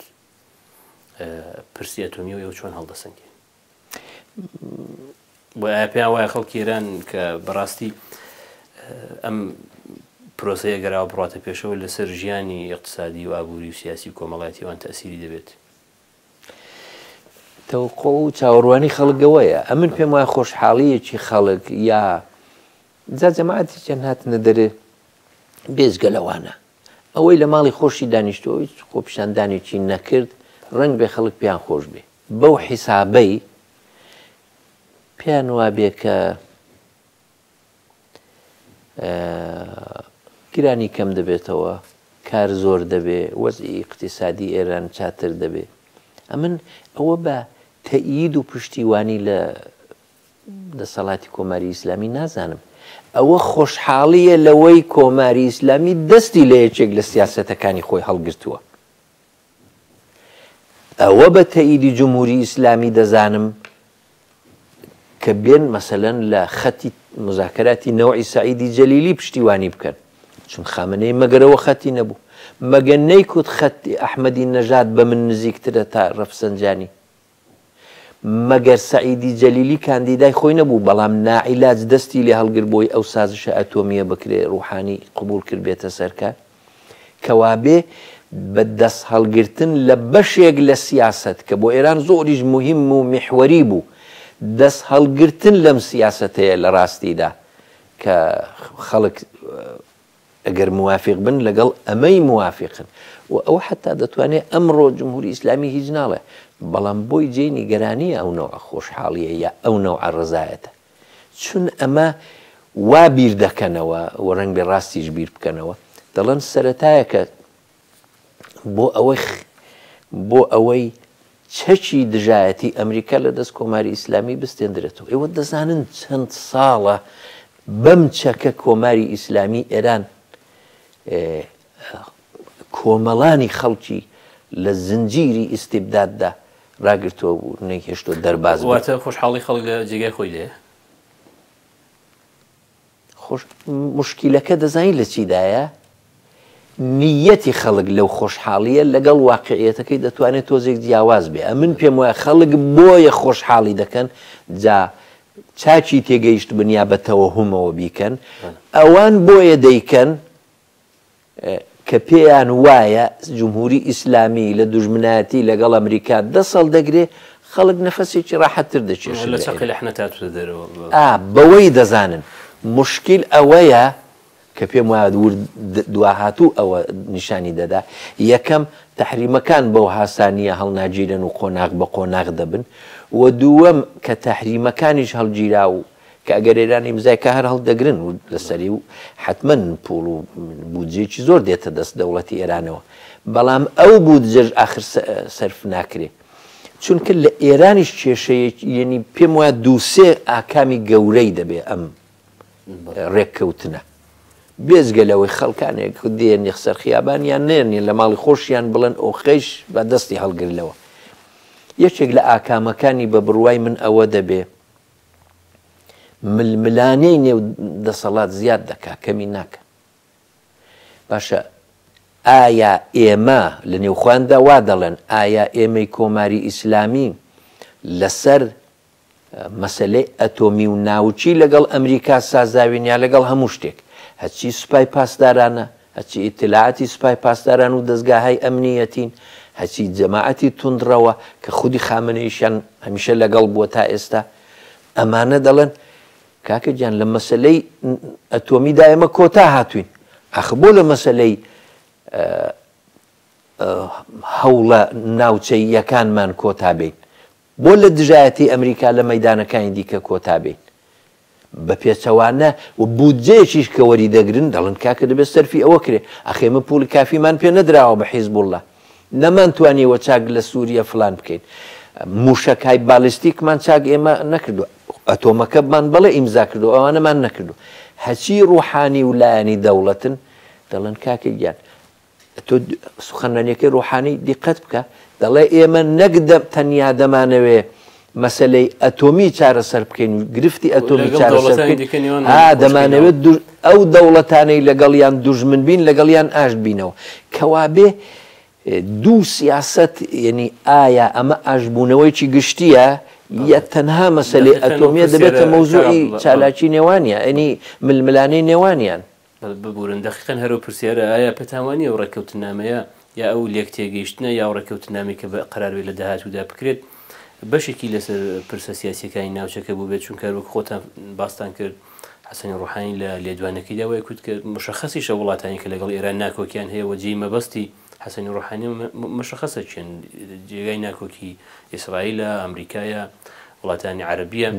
پرسی ئەتۆمیەوە ئەو چۆن هەڵدەسەنگێن بۆ پێیان وایە خەڵکی ئێران کە بەڕاستی ئەم پرۆسەیە گەراوە بڕاتە پێشەوە لەسەر ژیانی اقتصادی و ئابووری و سیاسی و کۆمەڵایەتیوان تەسیری دەبێت تەوقع و چاوەڕوانی خەڵکەوەیە ئەمن پێم وایە خۆشحاڵیەکی خەڵک یا جا جەماعەتی چەند هاتنە دەرێ بێزگە لەوانە ئەوەی لە ماڵی خۆشی دانیشتۆی خۆپیشاندانێکی نەکرد ڕەنگ بێ خەڵک پێیان خۆش بێ بەو حیسابەی پێیان وابێ کە گرانی کەم دەبێتەوە کار زۆر دەبێ وەزعی اقتصادی ئێران چاتر دەبێ ئەمن ئەوە بە تەئید و پشتیوانی لە دەسەڵاتی کۆماری ئیسلامی نازانم ئەوە خۆشحاڵیە لەوەی کۆماری ئیسلامی دەستی لە یەکێک لە سیاسەتەکانی خۆی هەڵگرتووە ئەوە بە تەئیدی جمهوری ئیسلامی دەزانم کە بێن مەسەلەن لە خەتی مذاکراتی نەوعی سعیدی جەلیلی پشتیوانی بکەن چون خامنەی مەگەرەوە خەتی نەبوو مەگە نەیکوت خەتی ئەحمەدی نەژاد بە من نزیکترە تا ڕەفسەنجانی مەگەر سعیدی جەلیلی کاندیدای خۆی نەبوو بەڵام نائیلاج دەستی لێ هەڵگر بۆی ئەو سازشە ئەتۆمیە بکرێ ڕوحانی قبول کرد بێتە سەرکار کەوابێ بە دەست هەڵگرتن لە بەشێک لە سیاست کە بۆ ئێران زۆریش مهم و میحوەری بوو دەست هەڵگرتن لەم سیاسەتەیە لە ڕاستیدا کە خەڵک ئەگەر موافق بن لەگەڵ ئەمەی موافقن و ئەو حتا دەتوانێت ئەمڕۆ جمهوری ئیسلامی هیچ ناڵێ بەڵام بۆی جێی نیگەرانیە ئەو نەوع خۆشحاڵیە یا ئەو نەوع ڕزایەتە چون ئەمە وا بیر دەکەنەوە و ڕەنگ بێ ڕاستیش بیر بکەنەوە دەڵێن سەرەتایە کە بۆ ئەوەی چەکی دژایەتی ئەمریکا لە دەست کۆماری ئیسلامی بستێنرێتەوە ئێوە دەزانن چەند ساڵە بەم چەکە کۆماری ئیسلامی ئێران کۆمەڵانی خەڵکی لە زنجیری ئیستیبداددا ڕاگرتووە بوو نەیهێشتۆ دەرباز واتە خۆشحاڵی خەڵک لە جێگای خۆی دێ مشکیلەکە دەزانین لە چیدایە نیەتی خەڵک لەو خۆشحاڵیە لەگەڵ واقعیەتەکەی دەتوانێت تۆزێک جیاواز بێ ئەمن پێم وایە خەڵک بۆیە خۆشحاڵی دەکەن جا چاچی تێگەیشت بنیابەتەوە هومەوە بیکەن ئەوان بۆیە دەیکەن کە پێیان وایە جمهوری ئیسلامی لە دوژمنایەتی لەگەڵ ئەمریکا دەسەڵ دەگرێ خەڵک نەفەسێکی ڕاحەتتر دەچێت لە چەقی لە حنەتات دەرەوە بەوەی دەزانن مشکل ئەوەیە کە پێم وایە دواهاتوو ئەوە نیشانی دەدا یەکەم تەحریمەکان بەو هاسانیە هەڵناگیرن و قۆناغ بە قۆناغ دەبن و دووەم کە تەحریمەکانیش هەڵگیرا و کە ئەگەر ئێرانی مزایکە هەر هەڵدەگرن و لەسەری و حتمما پوڵ و بودجێکی زۆر دێتە دەست دەوڵەتی ئێرانەوە بەڵام ئەو بودجەش ئاخر سەرف ناکرێ چونکە لە ئێرانیش کێشەیە یعنی پێم وایە دووسێ ئاکامی گەورەی دەبێ ئەم ڕێککەوتنە بێزگەلەوەی خەڵکانێک دێنی خسەر خیابانیان نێنی لە ماڵی خۆشیان بڵێن ئەو خەیش بە دەستی هەڵگرلەوە. یەکێک لە ئاکامەکانی بە بڕوای من ئەوە دەبێ ململانەی نێو دەسەڵات زیاد دەکا کەمی ناکە. باشە ئایا ئێمە لە نێوخواندا وا دەڵێن ئایا ئێمەی کۆماری ئیسلامی لەسەر مەسلەی ئەتۆمی و ناوچی لەگەڵ ئەمریکا سازاوینیا لەگەڵ هەموو شتێک هەچی سوپای پاسدارانە هەچی ئیتلاعاتی سوپای پاسداران و دەستگاهای ئەمنیەتین هەچی جەماعەتی توندڕەوە کە خودی خامنەیشان هەمیشە لەگەڵ بووە تا ئێستا ئەمانە دەڵێن کاکە گیان لە مەسلەی ئەتۆمیدا ئێمە کۆتا هاتوین ئەخ بۆ لە مەسلەی هەوڵە ناوچەی یەکانمان کۆتا بین بۆ لە دژایەتی ئەمریکا لە مەیدانەکانی دیکە کۆتا بین بە پێچەوانە و بودجەیەکیش کە وەری دەگرن دەڵن کاکە دەبێت سەرفی ئەوە کرێ ئەخێمە پوڵی کافیمان پێ نەدراوە بە حیزبوڵڵا نەمانتوانیەوە چاک لە سووریا فلان بکەین موشەکای بالیستیکمان چاک ئێمە نەکردووە ئەتۆمەکەمان بەڵێ ئیمزا کردو ئەوانەمان نەکردو هەچی ڕوحانی و لایەنی دەوڵەتن دەڵێن کاکە گیان تۆ سوخەنمانیەکەی ڕوحانی دیقەت بکە دەڵێ ئێمە نەکدە تەنیا دەمانەوێ مەسلەی ئەتۆمی چارەسەر بکەین و گرفتی ئەتۆمی چارەسەر بکەین دەمانەوێت ئەو دەوڵەتانەی لەگەڵیان دوژمن بین لەگەڵیان ئاشت بینەوە کەوابێ دوو سیاست یعنی ئایا ئەمە ئاشبوونەوەیکی گشتیە یا تەنها مەسلەی ئەتۆمیە دەبێتە مەوزوعی چالاکی نێوانیە ئەنی ململانەی نێوانیان ببورن دقیقەن هەرو پرسیارە ئایا پەتاوانی ئەو ڕێککەوتنامەیە یا ئەو لێک تێگەیشتنە یا ڕێککەوتنامی کە بە قەرارێ لە داهاتوودا بکرێت بەشێکی لەسەر پرسە سیاسیەکانی ناوچەکە بوو بێت چونکە وەک خۆتان باستان کرد حەسەنی ڕوحانی لە لێدوانەکەی داوای کوت کە مشخصیشە وڵاتانی کە لەگەڵ ئێران ناکۆکیان هەیە وەجێی مەبەستی حەسەنی ڕوحانی مشخصە چێن جێگای ناکۆکی ئیسرائیلە ئەمریکایە وڵاتانی عەرەبیە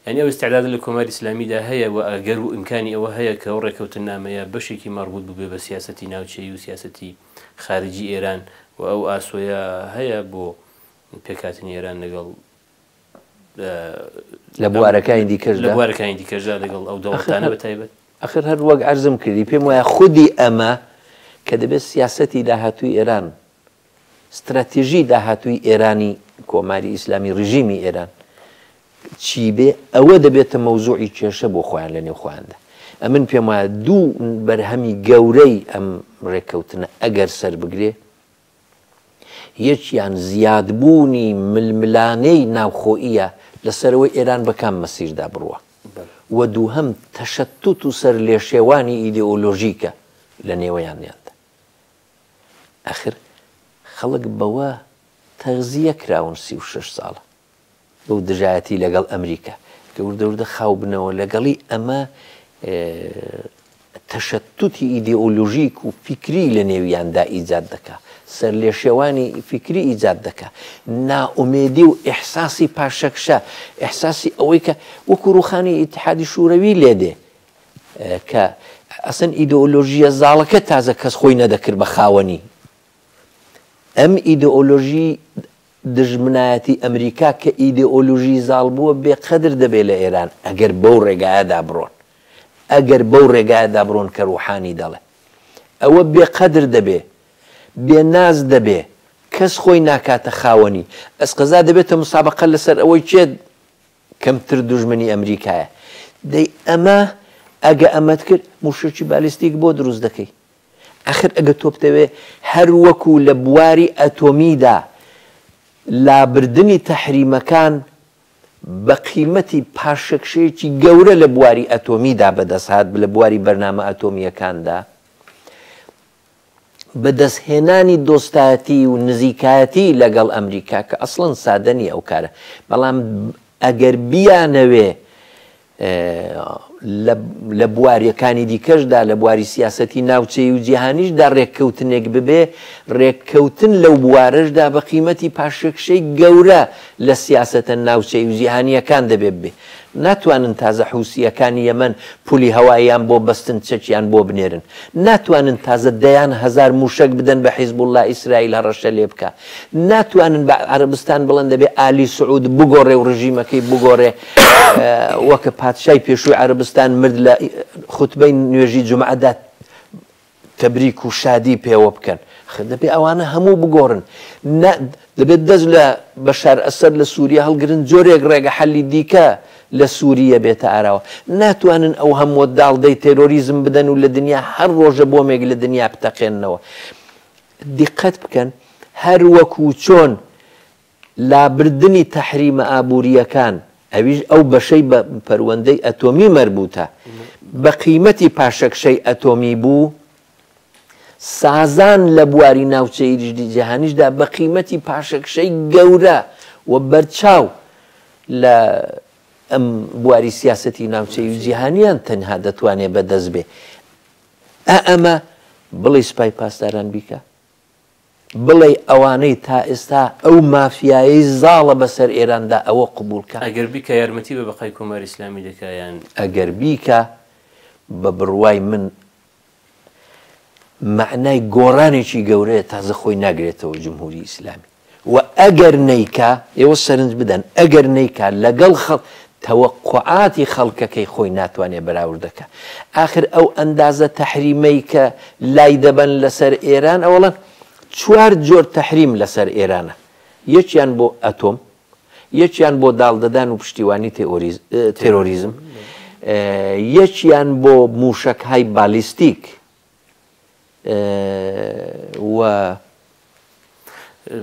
یعنی ئەو استعداد لە کۆماری ئیسلامیدا هەیە و ئەگەر و ئیمکانی ئەوە هەیە کە ئەو ڕێککەوتنامەیە بەشێکی مەربوط بووبێ بە سیاسەتی ناوچەیی و سیاسەتی خارجی ئێران و ئەو ئاسۆیە هەیە بۆ پێکاتنی ئێران لەگەڵ لە بوارەکانی دیکەژدا لەگەڵ ئەو دەوڵەتانە بەتایبەت ئەخر هەر وەک عەرزم کردی پێم وایە خودی ئەمە کە دەبێت سیاسەتی داهاتووی ئێران استراتێژی داهاتووی ئێرانی کۆماری ئیسلامی ڕژیمی ئێران چی بێ ئەوە دەبێتە مەوزوعی کێشە بۆ خۆیان لە نێو خۆیاندا ئەمن پێم وایە دوو بەرهەمی گەورەی ئەم ڕێککەوتنە ئەگەر سەر بگرێ یەکیان زیادبوونی ململانەی ناوخۆئیە لەسەرەوەی ئێران بەکام مەسیردا بڕوە و دووهەم تەشەتوت و سەر لێشێوانی ئیدئۆلۆژیکە لە نێوەیانیاندا ئەخر خەڵک بەوە تەغزیە کراون 36 ساڵە بەو دژایەتی لەگەڵ ئەمریکا گەوردەوردە خاو بنەوە لەگەڵی ئەمە تەشەتوتی ئیدئۆلۆژیک و فیکری لە نێویاندا ئیجاد دەکا سەر لێشێوانی فیکری ئیجاد دەکا نائومێدی و ئیحساسی پاشەکشە ئیحساسی ئەوەی کە وەکو ڕوخانی ئیتحادی شوورەوی لێدێ کە ئەسەن ئیدئۆلۆژیە زاڵەکە تازە کەس خۆی نەدەکرد بە خاوەنی ئەم ئیدئۆلۆژی دژمنایەتی ئەمریکا کە ئیدئۆلۆژی زاڵ بووە بێقەدر دەبێت لە ئێران ئەگەر بەو ڕێگایەدا بڕۆن ئەگەر بەو ڕێگایەدا بڕۆن کە ڕوحانی دەڵێ ئەوە بێقەدر دەبێ بێناز دەبێ کەس خۆی ناکاتە خاوەنی ئەسقەزا دەبێتە مسابقە لەسەر ئەوەی چێت کەمتر دوژمنی ئەمریکایە دەی ئەمە ئەگە ئەمەت کرد موشکی بالیستیک بۆ دروست دەکەی ئەخر ئەگە تۆ بتەوێ هەر وەکو لە بواری ئەتۆمیدا لابردنی تەحریمەکان بە قیمەتی پاشەکشەیەکی گەورە لە بواری ئەتۆمیدا بەدەستهات لە بواری بەرنامە ئەتۆمیەکاندا بەدەستهێنانی دۆستایەتی و نزیکایەتی لەگەڵ ئەمریکا کە ئەسڵەن سادەنی ئەو کارە بەڵام ئەگەر بیانەوێ لە بواریەکانی دیکەشدا لە بواری سیاسەتی ناوچەی و جیهانیشدا ڕێککەوتنێک ببێ ڕێککەوتن لەو بوارەشدا بە قیمەتی پاشەکشەی گەورە لە سیاسەتە ناوچەی و جیهانیەکان دەبێت بێ ناتوانن تازە حوسیەکانی یەمەن پولی هەواییان بۆ بەستن چەکیان بۆ بنێرن ناتوانن تازە دەیان هەزار موشک بدەن بە حیزبوڵڵا ئیسرائیل هەڕەشە لێ بکە ناتوانن بە عەرەبستان بڵێن دەبێ ئالی سعود بگۆڕێ و ڕژیمەکەی بگۆڕێ وەکە پادشای پێشووی عەرەبستان مرد لە خوتبەی نوێژی جومعەدا تەبریک و شادی پێوە بکەن دەبێ ئەوانە هەموو بگۆڕن دەبێت دەست لە بەشار ئەسەد لە سووریا هەڵگرن جۆرێک ڕێگە حەلی دیکە لە سووریە بێتە ئاراوە ناتوانن ئەو هەموو داڵدەی تێرۆریزم بدەن و لە دنیا هەر ڕۆژە بۆمێک لە دنیا بتەقێننەوە دیقەت بکەن هەر وەکو چۆن لابردنی تەحریمە ئابوووریەکان ئەویش ئەو بەشەی بە پەروەندەی ئەتۆمی مەربوتە بە قیمەتی پاشەکشەی ئەتۆمی بوو سازان لە بواری ناوچەی جیهانیشدا بە قیمەتی پاشەکشەی گەورە و بەرچاو لە ئەم بواری سیاسەتی ناوچەی جیهانیان تەنها دەتوانێت بەدەست بێ ئەمە بڵێ سوپای پاسداران بیکە بڵێ ئەوانەی تا ئێستا ئەو مافیایی زاڵە بەسەر ئێراندا ئەوە قبولکە ئەگەر بیکە یارمەتی بە بەقای کۆماری ئیسلامی دەکایان ئەگەر بیکە بە بڕوای من معنای گۆڕانێکی گەورەیە تازە خۆی ناگرێتەوە جمهوری ئیسلامی و ئەگەر نەیکا ئێوە سەرنج بدەن ئەگەر نەیکا لەگەڵ تەوەقعاتی خەڵکەکەی خۆی ناتوانێت بەراوردەکە ئاخر ئەو ئەندازە تەحریمەی کە لای دەبەن لەسەر ئێران ئەوڵەن 4 جۆر تەحریم لەسەر ئێرانە یەکیان بۆ ئەتۆم یەکیان بۆ داڵدەدان و پشتیوانی تێرۆریزم یەکیان بۆ موشکهای بالیستیک و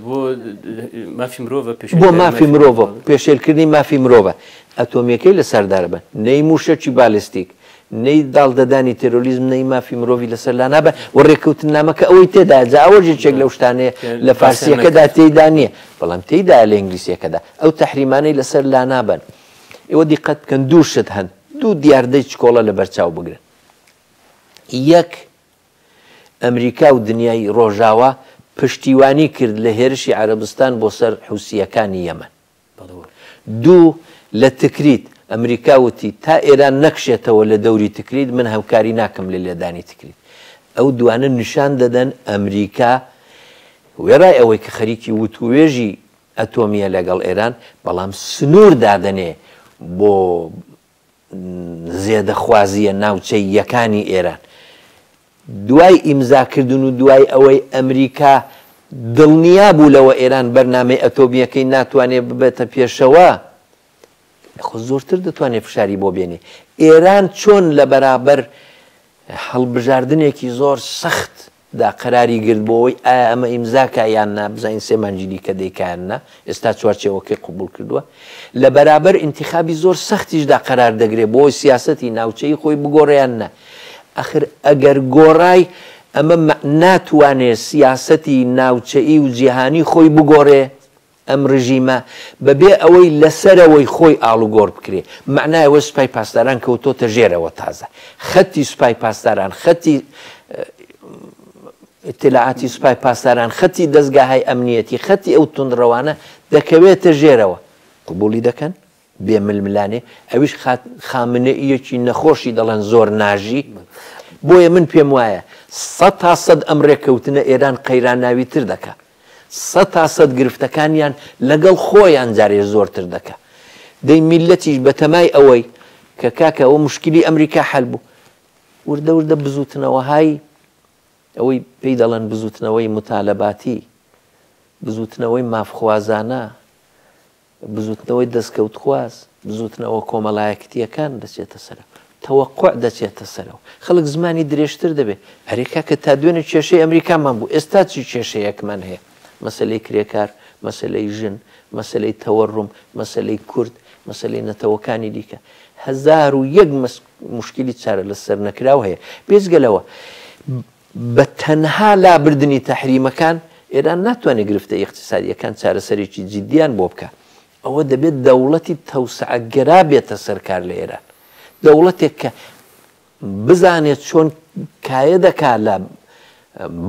بۆ مافی مرۆڤ بۆ مافی مرۆڤ پێشێلکردنی مافی مرۆڤە ئەتۆمیەکەی لەسەردار بن نەی موشەکی بالیستیک نەی داڵدەدانی تێرۆریزم نەی مافی مرۆڤی لەسەر لا نابە و ڕێککەوتن نامەکە ئەوەی تێدا جا ئەوەژێک لەو شتانەیە لە فارسیەکەدا تێیدا نییە بەڵام تێیدا لە ئینگلیسیەکەدا ئەو تەحریمانەی لەسەر لا نابن ئێوە دیقەت بکەن دوو شت هەن دوو دیاردەی چکۆڵە لە بەرچاو بگرن یەک ئەمریکا و دنیای ڕۆژاوا پشتیوانی کرد لە هێرشی عەرەبستان بۆ سەر حوسیەکانی یەمەن دوو لە تکریت ئەمریکا وتی تا ئێران نەکشێتەوە لە دەوری تکریت من هەمکاری ناکەم لە لێدانی تکریت ئەو دوانە نیشان دەدەن ئەمریکا وێڕای ئەوەی کە خەریکی وتوێژی ئەتۆمیە لەگەڵ ئێران بەڵام سنوور دادەنێ بۆ زێدەخوازیە ناوچەی یەکانی ئێران دوای ئیمزاکردن و دوای ئەوەی ئەمریکا دڵنیا بوو لەوە ئێران بەرنامەی ئەتۆمیەکەی ناتوانێت ببێتە پێشەوە خۆ زۆرتر دەتوانێت فشاری بۆ بێنێ ئێران چۆن لە بەرابەر هەڵبژاردنێکی زۆر سەخت دا قەراری گرت بۆەوەی ئایا ئەمە ئیمزاکە یان نا بزانین 3 مانجی کە دەیکایاننا ئێستا چوارچێوەکەی قبول کردووە لە بەرابەر ئینتیخابی زۆر سەختیشدا قەرار دەگرێت بۆی سیاسەتی ناوچەی خۆی بگۆڕیان نا ئەخر ئەگەر گۆڕای ئەمە ناتوانێت سیاسەتی ناوچەئی و جیهانی خۆی بگۆڕێ ئەم ڕژیمە بەبێ ئەوەی لەسەرەوەی خۆی ئاڵوگۆڕ بکرێ معنایەوە سوپای پاسداران کەوتۆتە ژێرەوە تازە خەتی سوپای پاسداران خەتی ئیتلاعاتی سوپای پاسداران خەتی دەستگاهای ئەمنیەتی خەتی ئەو توندڕەوانە دەکەوێتە ژێرەوە قبولی دەکەن بێ ململانێ ئەویش خامنەئیەکی نەخۆشی دەڵێن زۆر ناژی بۆیە من پێم وایە 100% ئەم ڕێککەوتنە ئێران قەیراناوی تر دەکە 100% گرفتەکانیان لەگەڵ خۆیان جارێ زۆرتر دەکە دەی میلەتیش بە تەمای ئەوەی کە کاکە ئەوە مشکلی ئەمریکا حەل بوو وردە وردە بزوتنەوەهای ئەوەی پێی دەڵێن بزوتنەوەی متالەباتی بزوتنەوەی مافخوازانە بزوتنەوەی دەستکەوت خواز بزوتنەوە کۆمەڵایەکتیەکان دەچێتە سەرەوە تەوەقع دەچێتە سەرەوە خەڵک زمانی درێژتر دەبێت هەرێکا کە تا دوێنێ کێشەی ئەمریکامان بوو ئێستا چی کێشەیەکمان هەیە مەسەلەی کرێکار مەسەلەی ژن مەسەلەی تەوەڕوم مەسەلەی کورد مەسەلەی نەتەوەکانی دیکە 1001 مشکلی چارە لەسەر نەکراو هەیە بێزگەلەوە بە تەنها لابردنی تەحریمەکان ئێران ناتوانێت گرفتە اقتصادیەکان چارەسەرێکی جدیان بۆ بکە ئەوە دەبێت دەوڵەتی تەوسعەگەرا بێتە سەرکار لە ئێران دەوڵەتێک کە بزانێت چۆن کایە دەکا لە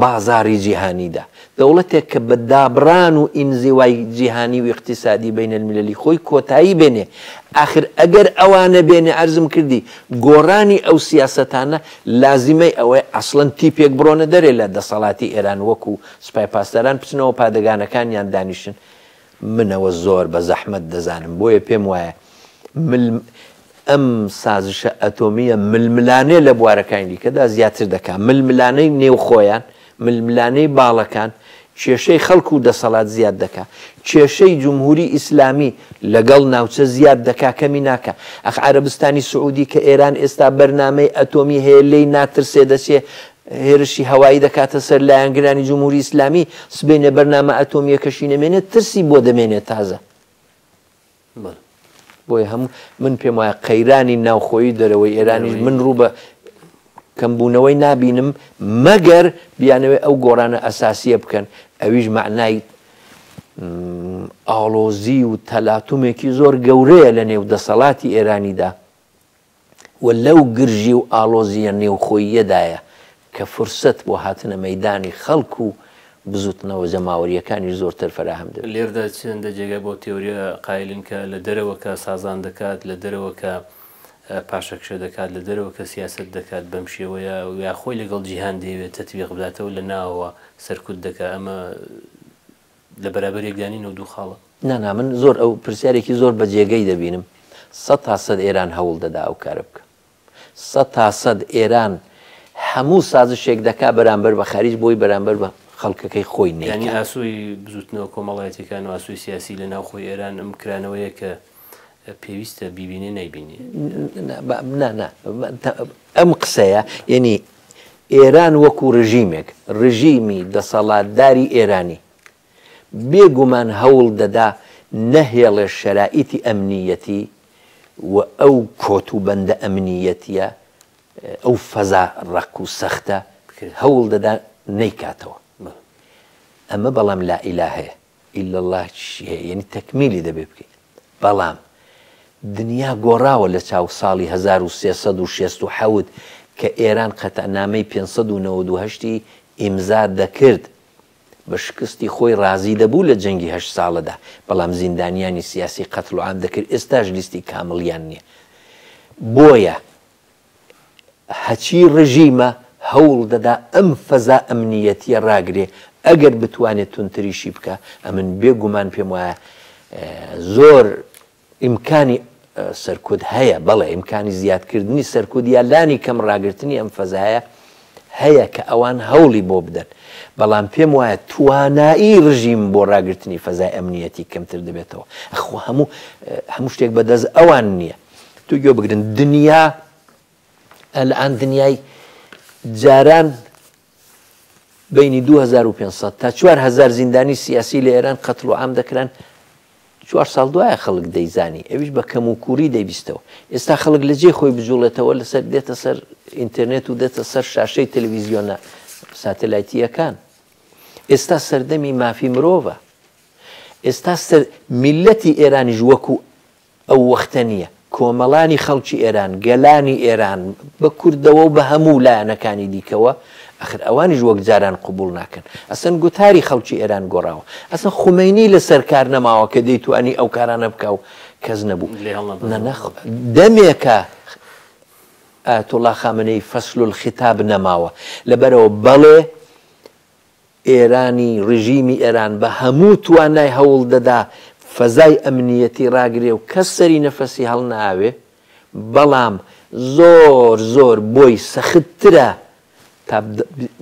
بازاری جیهانیدا دەوڵەتێک کە بە دابران و ئینزیوای جیهانی و اقتصادی بین المللی خۆی کۆتایی بێنێ آخر ئەگەر ئەوانە بێنێ عەرزم کردی گۆڕانی ئەو سیاسەتانە لازیمەی ئەوەی ئەسڵەن تیپێک بڕۆنە دەرێ لە دەسەڵاتی ئێران وەکو سوپای پاسداران بچنەوە پادەگانەکانیان دانیشن منەوە زۆر بە زەحمەت دەزانم بۆیە پێم وایە ئەم سازشە ئەتۆمیە ململانەی لە بوارەکانی دیکەدا زیاتر دەکات ململانەی نێو خۆیان ململانەی باڵەکان کێشەی خەڵکو و دەسەڵات زیاد دەکات کێشەی جمهوری ئیسلامی لەگەڵ ناوچە زیاد دەکا کەمی ناکە ئەخ عەرەبستانی سعودی کە ئێران ئێستا بەرنامەی ئەتۆمی هەیە لێی ناترسێ دەچێ هێرشی هەوایی دەکاتە سەر لایەنگرانی جمهوری ئیسلامی سبەینە بەرنامە ئەتۆمیەکەشی نەمێنێت ترسی بۆ دەمێنێت تازە بۆیە هەموو من پێم وایە قەیرانی ناوخۆیی دەرەوەی ئێرانیش من ڕوو بە کەمبوونەوەی نابینم مەگەر بیانەوەی ئەو گۆڕانە ئەساسیە بکەن ئەویش معنای ئاڵۆزی و تەلاتومێکی زۆر گەورەیە لە نێو دەسەڵاتی ئێرانیدا و لەو گرژی و ئاڵۆزیە نێوخۆییەدایە کە فرسەت بۆ هاتنە مەیدانی خەڵکو و بزوتنەوە جەماوەریەکانی زۆرتر فراهم دەبێت. لێردا چەندە جێگە بۆ تێوریە قایلن کە لە دەرەوە کە سازان دەکات لە دەرەوە کە پاشەکشە دەکات لە دەرەوە کە سیاست دەکات بەم شێوەیە یا خۆی لەگەڵ جیهان دەیەوێت تەتبیق بداتەوە لە ناوەوە سەرکوت دەکات ئەمە لە بەرابەر یەکدانینەوە دوو خاڵە. نانا من زۆر ئەو پرسیارێکی زۆر بە جێگەی دەبینم 100% ئێران هەوڵ دەدا ئەو کارە بکە 100% ئێران هەموو سازشێک دەکا بەرامبەر بە خەریج بۆی بەرامبەر بە خەڵکەکەی خۆی نێ ینی ئاسووی بزوتنەوە کۆمەڵایەتەکان و ئاسووی سیاسی لە ناو خۆی ئێران ئەم کرانەوەیە کە پێویستە بیبینێ نەیبینێ ئەم قسەیە یعنی ئێران وەکو ڕژیمێک ڕژیمی دەسەڵاتداری ئێرانی بێگومان هەوڵ دەدا نەهێڵێ شەرائیتی ئەمنیەتی و ئەو کۆت و بەندە ئەمنیەتیە ئەو فەزا ڕق و سەختە هەوڵ دەدا نەیکاتەوە ئەمە بەڵام لا ئیلاهەیە ئیلا الله چی هەیە یعنی تەکمیلی دەبێ بکەیت بەڵام دنیا گۆڕاوە لە چاو ساڵی 1367 کە ئێران قەتەنامەی 598 ئیمزا دەکرد بە شکستی خۆی ڕازی دەبوو لە جەنگی 8 ساڵەدا بەڵام زیندانیانی سیاسی قەتڵ و عام دەکرد ئێستاش لیستی کامڵیان نییە بۆیە هەچی ڕژیمە هەوڵ دەدا ئەم فەزا ئەمنیەتیە ڕاگرێ ئەگەر بتوانێت تونتریشی بکە ئەمن بێگومان پێم وایە زۆر ئیمکانی سەرکوت هەیە بەڵێ ئیمکانی زیادکردنی سەرکوت یا لانی کەم ڕاگررتنی ئەم فەزایە هەیە کە ئەوان هەوڵی بۆ بدەن بەڵام پێم وایە توانایی ڕژیم بۆ ڕاگررتنی فەزای ئەمنیەتی کەمتر دەبێتەوە ئەخۆ هەموو شتێک بەدەست ئەوان نییە تو گوێ بگرن دنیا ئەلان دنیای جاران بینی 2500 تا 4000 زیندانی سیاسی لە ئێران قەتڵ و عام دەکران 4 ساڵ دوایە خەڵک دەیزانی ئەویش بە کەم و کووری دەیبیستەوە ئێستا خەڵک لە جێ خۆی بجوڵێتەوە لەسەر دێتە سەر ئینتەرنێت و دێتە سەر شاشەی تەلەڤیزیۆنە ساتەلایتیەکان ئێستا سەردەمی مافی مرۆڤە ئێستا میلەتی ئێرانیش وەکو ئەو وەختە نییە کۆمەڵانی خەڵکی ئێران گەلانی ئێران بە کوردەوە و بە هەموو لایەنەکانی دیکەوە ئەخر ئەوانیش وەک جاران قبول ناکەن ئەسەن گوتاری خەڵکی ئێران گۆڕاوە ئەسەن خومەینی لەسەر کار نەماوە کە دەیتوانی ئەو کارانە بکە و کەس نەبوو دەمێکە ئایەتوڵا خامنەی فەسل الخیتاب نەماوە لەبەرەوە بەڵێ ئێرانی ڕژیمی ئێران بە هەموو توانای هەوڵ دەدا فەزای ئەمنیەتی ڕاگرێ و کەس سەری نەفەسی هەڵ ناوێ بەڵام زۆر زۆر بۆی سەختترە تا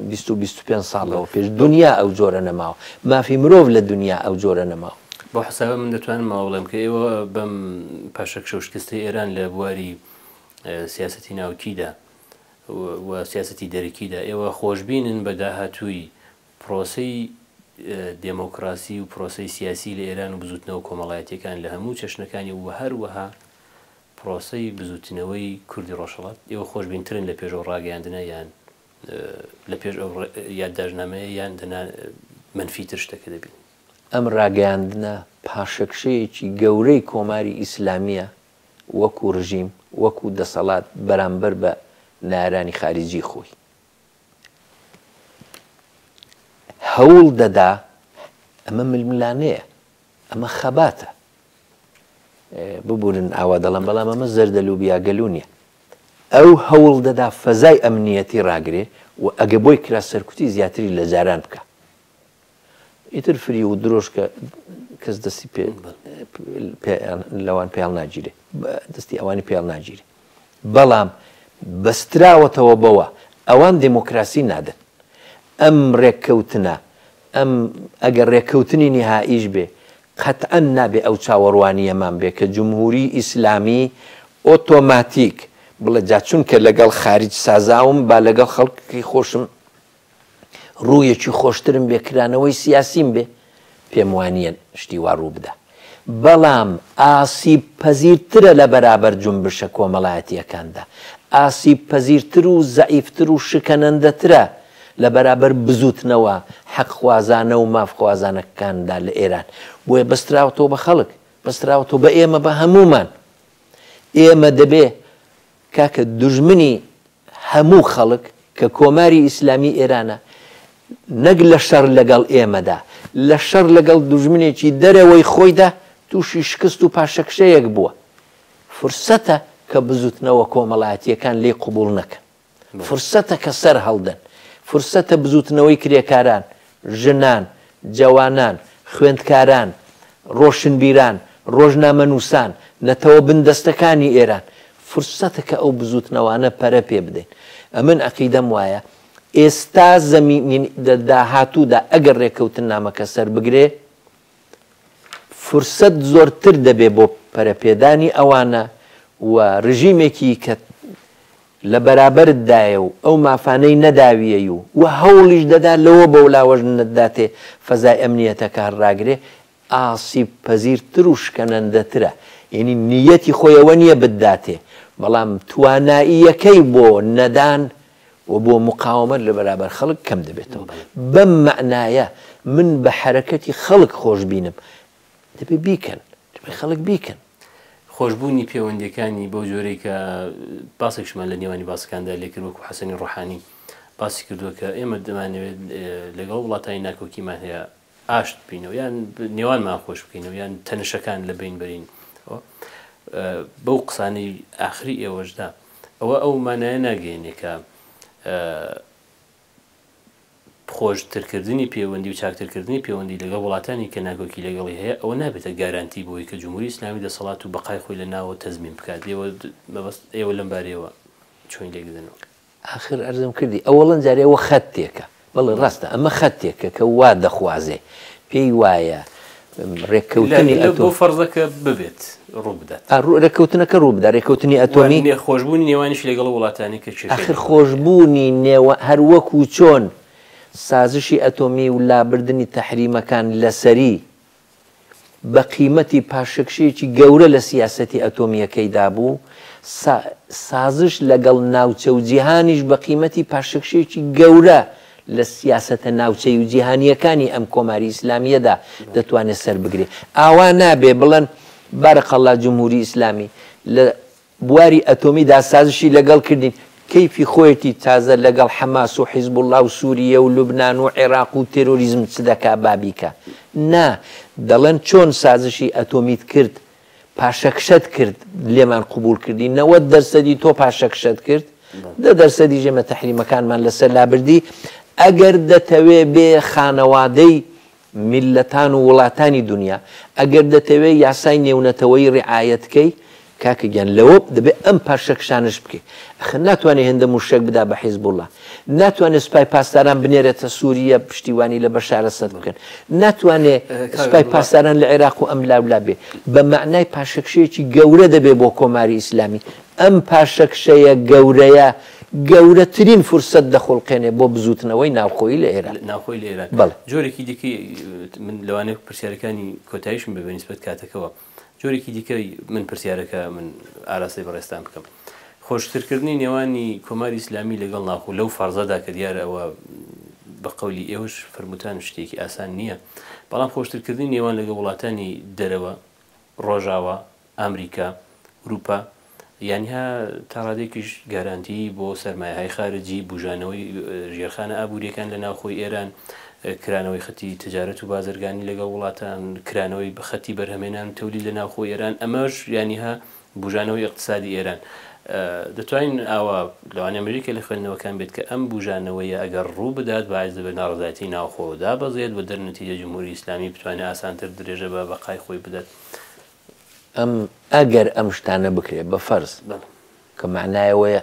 20-25 ساڵەوە پێش دنیا ئەو جۆرە نەماوە مافی مرۆڤ لە دنیا ئەو جۆرە نەماوە بۆ حسابە من دەتوانم ماوەڵێم کە ئێوە بەم پاشەکشە و شکستی ئێران لە بواری سیاسەتی ناوکیدا و سیاسەتی دەرەکیدا ئێوە خۆشببینن بە داهاتووی پرۆسەی دموکراسی و پرۆسەی سیاسی لە ئێران و بزوتنەوە کۆمەڵایەتیەکان لە هەموو چەشنەکانی و هەروەها پرۆسەی بزوتنەوەی کوردی ڕۆژهەڵات ئێوە خۆشببینترن لە پێشەوە ڕاگەیاندنە یان لە پێش ئەو یادداژنامەیە یان منفیتر شتەکە دەبین ئەم ڕاگەیاندنە پاشەکشەیەکی گەورەی کۆماری ئیسلامیە وەکو ڕژیم وەکو دەسەڵات بەرامبەر بە نارانی خارجی خۆی هەوڵ دەدا ئەمە ململانەیە ئەمە خەباتە ببورن ئاوا دەڵم بەڵام ئەمە زەردەلوبیا گەلوونیە ئەو هەوڵ دەدا فەزای ئەمنیەتی ڕاگرێ و ئەگە بۆی کرا سەرکوتی زیاتری لە جاران بکە ئیتر فری و درۆژکە کەس دەستی پێ لەوان پێڵ ناگیرێ دەستی ئەوانی پێڵ ناگیرێ بەڵام بەستراوەتەوە بەوە ئەوان دموکراسی نادەن ئەم ڕێککەوتنە ئەم ئەگەر ڕێککەوتنی نهائیش بێ قەتعەن نابێ ئەو چاوەڕوانیەمان بێ کە جمهوری ئیسلامی ئۆتۆماتیک بڵێ جا چونکە لەگەڵ خارج سازاوم با لەگەڵ خەڵکی خۆشم ڕوویەکی خۆشترم بێکرانەوەی سیاسیم بێ پێم وانیە شتی وا ڕوو بدە بەڵام ئاسیب پەزیرترە لە بەرابەر جنبشە کۆمەڵایەتیەکاندا ئاسیب پەزیرتر و زەعیفتر و شکەنەندەترە لە بەرابەر بزوتنەوە حەقخوازانە و مافخوازانەکاندا لە ئێران بۆیە بەستراوەتەوە بە خەڵک بەستراوەتەوە بە ئێمە بە هەمومان ئێمە دەبێ کاکە دوژمنی هەموو خەڵک کە کۆماری ئیسلامی ئێرانە نەک لە شەڕ لەگەڵ ئێمەدا لە شەڕ لەگەڵ دوژمنێکی دەرەوەی خۆیدا تووشی شکست و پاشەکشەیەک بووە فرسەتە کە بزوتنەوە کۆمەڵایەتیەکان لێ قوبوڵ نەکەن فرسەتە کە سەر هەڵدەن فرسەتە بزوتنەوەی کرێکاران ژنان جوانان خوێندکاران ڕۆشنبیران ڕۆژنامەنووسان نەتەوە بندەستەکانی ئێران فرسەتە کە ئەو بزوتنەوانە پەرە پێ بدەین ئەمن عەقیدەم وایە ئێستا زەمینی داهاتوودا ئەگەر ڕێککەوتن نامەکە سەر بگرێ فرسەت زۆرتر دەبێ بۆ پەرەپێدانی ئەوانە و ڕژیمێکی کە لە بەرابەردایە و ئەو مافانەی نەداویە و هەوڵیش دەدا لەوە بە ولاوەژ نەداتێ فەزای ئەمنیەتەکە هەڕاگرێ ئاسیب پەزیرتر و شکەنەندەترە یعنی نیەتی خۆیەوە نییە بداتێ بەڵام تواناییەکەی بۆ نەدان و بۆ مقاومەت لە بەرابەر خەڵک کەم دەبێتەوە بەم معنایە من بە حرەکەتی خەڵک خۆش بینم دەبێ بیکەن دەبێ خەڵک بیکەن خۆشببوونی پەیوەندەکانی بۆ جۆرەی کە باسێکشمان لە نێوانی باسەکاندا لێکرد وەکو حەسەنی ڕۆحانی باسی کردووە کە ئێمە دەمانەوێت لەگەڵ وڵاتانی ناکۆکیمان هەیە ئاشت بینەوە یان نێوانمان خۆش بکەینەوە یان تەنشەکان لە بین بەرین بەو قسانەی ئاخری ئێوەشدا ئەوە ئەو مانایە ناگەێنێ کە خۆشترکردنی پەیوەندی و چاکترکردنی پەیوەندی لەگەڵ وڵاتانی کە ناکۆکی لەگەڵی هەیە ئەوە نابێتە گارانتی بۆی کە جمهوری ئیسلامی دەسەڵات و بەقای خۆی لە ناوە تەزمین بکات ئێوە لەم بارەوە چۆن لێگدنەوە آخر ئەرزم کردی ئەوەڵەن جارێەوە خەتێکە بەڵێ ڕاستە ئەمە خەتێکە کە وا دەخوازێ پێی وایە ڕێککەوتنی بۆ فەرزەکە ببێت ڕوو بدات ڕێککەوتنەکە ڕوو بدات ڕێککەوتنی ئەتۆمی خۆشببوونی نێوانیش لەگەڵ وڵاتانی کە آخر خۆشببوونی هەر وەکو چۆن سازشی ئەتۆمی و لابردنی تەحریمەکان لەسەری بە قیمەتی پاشەکشەیەکی گەورە لە سیاسەتی ئەتۆمیەکەیدا بوو سازش لەگەڵ ناوچە و جیهانیش بە قیمەتی پاشەکشەیەکی گەورە لە سیاسەتە ناوچەی و جیهانیەکانی ئەم کۆماری ئیسلامیەدا دەتوانێت سەر بگرێت ئاوا نابێ بڵەن بارەقەڵڵا جمهوری ئیسلامی لە بواری ئەتۆمیدا سازشی لەگەڵ کردین کەیفی خۆیەتی تازە لەگەڵ حەماس و حیزب الله و سووریە و لوبنان و عێراق و تێرۆریزم چ دەکا بابیکە نا دەڵێن چۆن سازشی ئەتۆمیت کرد پاشەکشەت کرد لێمان قوبول کردی 90% تۆ پاشەکشەت کرد 10% ژێمە تەحریمەکانمان لەسەر لابردی ئەگەر دەتەوێ بێ خانەوادەی میلەتان و وڵاتانی دنیا ئەگەر دەتەوێ یاسای نێونەتەوەی ڕعایەتکەی کاکەگیان لەوە دەبێت ئەم پاشەکشانش بکەیت ئەخە ناتوانێت هێندە موشک بدا بە حیزب الله ناتوانێت سوپای پاسداران بنێرێتە سووریە پشتیوانی لە بەشار ئەسەد بکەن ناتوانێت سوپای پاسداران لە عێراق و ئەم لاولا بێ بە معنای پاشەکشەیەکی گەورە دەبێت بۆ کۆماری ئیسلامی ئەم پاشەکشەیە گەورەیە گەورەترین فرسەت دەخۆڵقێنێ بۆ بزوتنەوەی ناوخۆی لە ئێران ناوخۆی لە ئێران بەڵێ جۆرێکی دیکەی من لەوانەیە پرسیارەکانی کۆتاییشم بە بەنسبەت کاتەکەەوە جۆرێکی دیکەی من پرسیارەکە من ئاراسی بەڕێستان بکەم خۆشترکردنی نێوانی کۆماری ئیسلامی لەگەڵ ناوخۆ لەو فەرزەدا کە دیارە ئەوە بە قەولی ئێوەش فرموتان شتێکی ئاسان نییە بەڵام خۆشترکردنی نێوان لەگەڵ وڵاتانی دەرەوە ڕۆژاوە ئەمریکا وروپا یانیها تا ڕادێکیش گارانتی بۆ سەرمایه‌های خارجی بوژانەوەی ژێرخانە ئابوووریەکان لە ناوخۆی ئێران کرانەوەی خەتی تجارەت و بازرگانی لەگەڵ وڵاتان کرانەوەی بە خەتی بەرهەمێنان تەولید لە ناوخۆی ئێران ئەمەش یانیها بوژانەوەی اقتصادی ئێران دەتوانین ئاوا لەوانەیە ئەمریکا لە خوێندنەوەکان بێت کە ئەم بوژانەوەیە ئەگەر ڕوو بدات باعث دەبێت ناڕەزایەتی ناوخۆ دابەزێت بە دەرنەتیجە جمهوری ئیسلامی بتوانێت ئاسانتر درێژە بە بەقای خۆی بدات ئەگەر ئەم شتانە بکرێت بە فەرز کە معنایەوەیە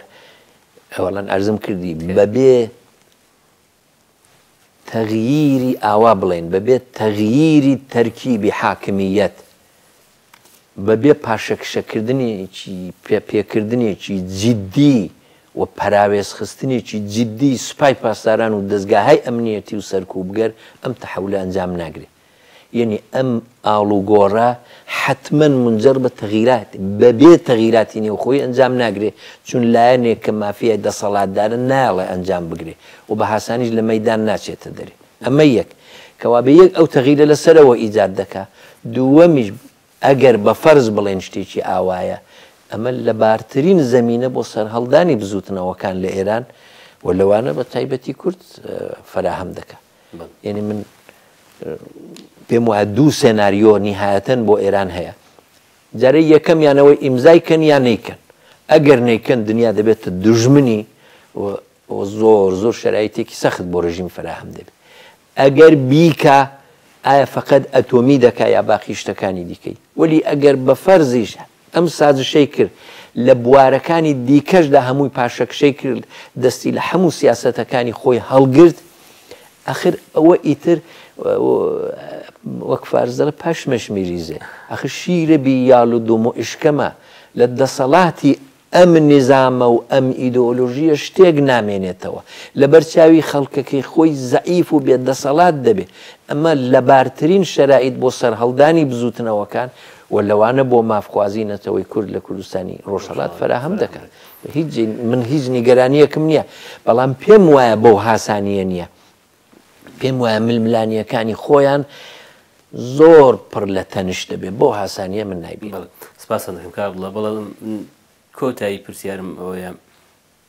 ئەوەڵەن ئەرزم کردی بەبێ تەغییری ئاوا بڵێن بەبێ تەغییری تەرکیبی حاکمیەت بەبێ پاشەکشەکردنێکی پێکردنێکی جددی و پەراوێزخستنێکی جددی سوپای پاسداران و دەستگاهای ئەمنیەتی و سەرکوبگەر ئەم تەحەولە ئەنجام ناگرێت. یعنی ئەم ئاڵوگۆڕە حتمما منجەر بە تەغییرات بەبێ تەغییراتی نێوخۆی ئەنجام ناگرێت چون لایەنێک کە مافیای دەسەڵاتدارە نایڵێ ئەنجام بگرێت و بە حاسانیش لە مەیدان ناچێتە دەرێ. ئەمە یەک کەوا بە یەک ئەو تەغییرە لەسەرەوە ئیجاد دەکات. دووەمیش ئەگەر بە فەرز بڵێن شتێکی ئاوایە ئەمە لە بارترین زەمینە بۆ سەرهەڵدانی بزوتنەوەکان لە ئێران و لەوانە بە تایبەتی کورد فراهەم دەکات. یعنی من پێم وایە دوو سێناریۆ نیهایەتەن بۆ ئێران هەیە. جارە یەکەمیانەوەی ئیمزایکەن یان نەیکەن. ئەگەر نەیکەن دنیا دەبێتە دوژمنی و زۆر شەرایطێکی سەخت بۆ ڕژیم فراهەم دەبێت. ئەگەر بیکە ئایا فقط ئەتۆمی دەکا یا باقی شتەکانی دیکەی وەلی ئەگەر بە فەرزیش ئەم سازشەی کرد لە بوارەکانی دیکەشدا هەمووی پاشەکشەی کرد دەستی لە هەموو سیاسەتەکانی خۆی هەڵگرت ئەخر ئەوە ئیتر وەک فارزەڵە پاشمەشمیریزێ ئەخر شیرە بی یاڵ و دۆم و ئشکەمە لە دەسەڵاتی ئەم نظامە و ئەم ئیدۆلۆژیە شتێک نامێنێتەوە لە بەرچاوی خەڵکەکەی خۆی زەعیف و بێت دەسەڵات دەبێت. ئەمە لە بارترین شەرائیت بۆ سەرهەڵدانی بزوتنەوەکان و لەوانە بۆ مافخوازینەتەوەی کورد لە کوردستانی ڕۆژهەڵات فراهەم دەکات. من هیچ نیگەرانیەکم نییە بەڵام پێم وایە بەو هاسانیە نییە. پێم وایە ململانیەکانی خۆیان زۆر پڕ لە تەنش دەبێت بۆ هاسانیە من نایبێت. سپاسان دەکەم کاک بڵێ بەڵام کۆتایی پرسیارم ئەوەیە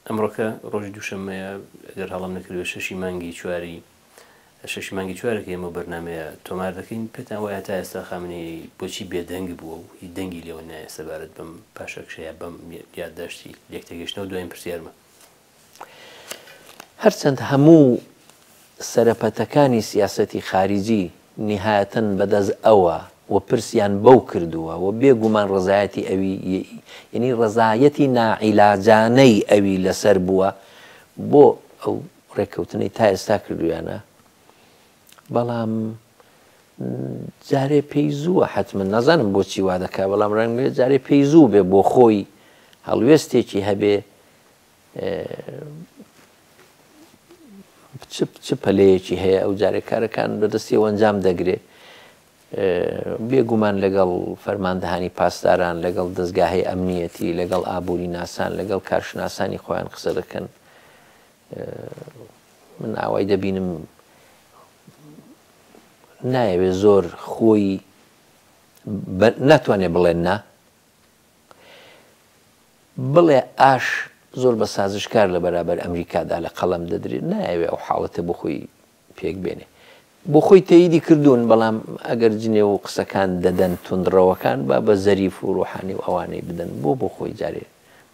ئەمڕۆکە ڕۆژی دووشەممەیە ئەگەر هەڵام نەکردوێت شەشی مانگی چوارەکە ئێمە بەرنمەیە تۆمار دەکەین پێتان وایە تا ئێستا خامنەی بۆچی بێدەنگ بووە و هیچ دەنگی لێوە نایە سەبارەت بەم پاشەکشەیە بەم یادداشتی لێکتێگەشتنەوە دوایین پرسیارمە. هەرچەند هەموو سەرەپەتەکانی سیاسەتی خارجی نهایەتەن بەدەست ئەوە و پرسیان بەو کردووە و بێگومان ڕزایەتی ئەوی یعنی ڕزایەتی ناعیلاجانەی ئەوی لەسەر بووە بۆ ئەو ڕێککەوتنەی تا ئێستا کردویانە بەڵام جارێ پێی زووە حتمما نەزانم بۆچی وا دەکا بەڵام ڕەنگە جارێ پێی زوو بێ بۆ خۆی هەڵوێستێکی هەبێ چ پەلەیەکی هەیە ئەو جارێکارەکان بەدەستی ئەنجام دەگرێت بێگومان لەگەڵ فەرماندەهانی پاسداران لەگەڵ دەستگاهی ئەمنیەتی لەگەڵ ئابووری ناسان لەگەڵ کارشناسانی خۆیان قسە دەکەن. من ئاوای دەبینم نایەوێت زۆر خۆی ناتوانێت بڵێن نا بڵێ ئاش زۆر بە سازشکار لە بەرابەر ئەمریکادا لە قەڵەم دەدرێت نایەوێت ئەو حاڵەتە بۆ خۆی پێک بێنێ بۆ خۆی تەییدی کردوون بەڵام ئەگەر جنێ و قسەکان دەدەن تونندڕەوەکان بە زەریف و ڕوحانی و ئەوانەی بدەن بۆ خۆی جارێ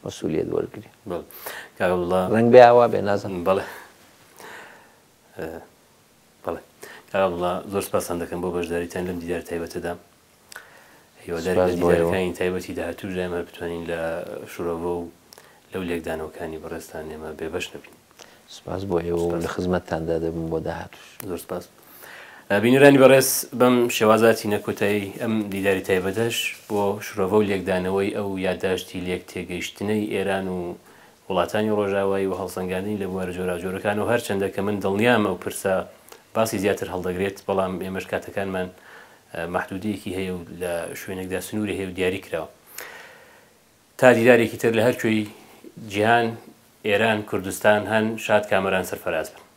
مەسئولیت وەرگری ڕەنگ بێ ئاوا بێ نازانم. بەڵێ کاڵڵا زۆر سپاسان دەکەم بۆ بەشداریتان لەم دیدار تایبەتەدا هیوادارەکانی تایبەتی داهاتوو ژایمە بتوانین لە شوڕەوە و لەو لێکدانەوەکانی بەڕێستان ئێمە بێبەش نەبین. سپاس بۆ ئێوە لە خزمەتتاندا دەبم بۆ داهاتوش. زۆر سپاس. بینەرانی بەڕێز بەم شێوازاتی نەکۆتایی ئەم دیداری تایبەتەش بۆ شوڕەوە و لێکدانەوەی ئەو یادداشتی لێک تێگەیشتنەی ئێران و وڵاتانی ڕۆژاوایی و هەڵسەنگاندنی لە بوارە جۆراجۆرەکان و هەرچەندە کە من دڵنیام ئەو پرسە باسی زیاتر هەڵدەگرێت بەڵام ئێمەش کاتەکانمان مەحدودیەکی هەیە و لە شوێنێکدا سنووری هەیە و دیاری کراوە. تا دیدارێکی تر لە هەر کوێی جیهان ئێران کوردستان هەن شاد کامەران سەرفەراز بن.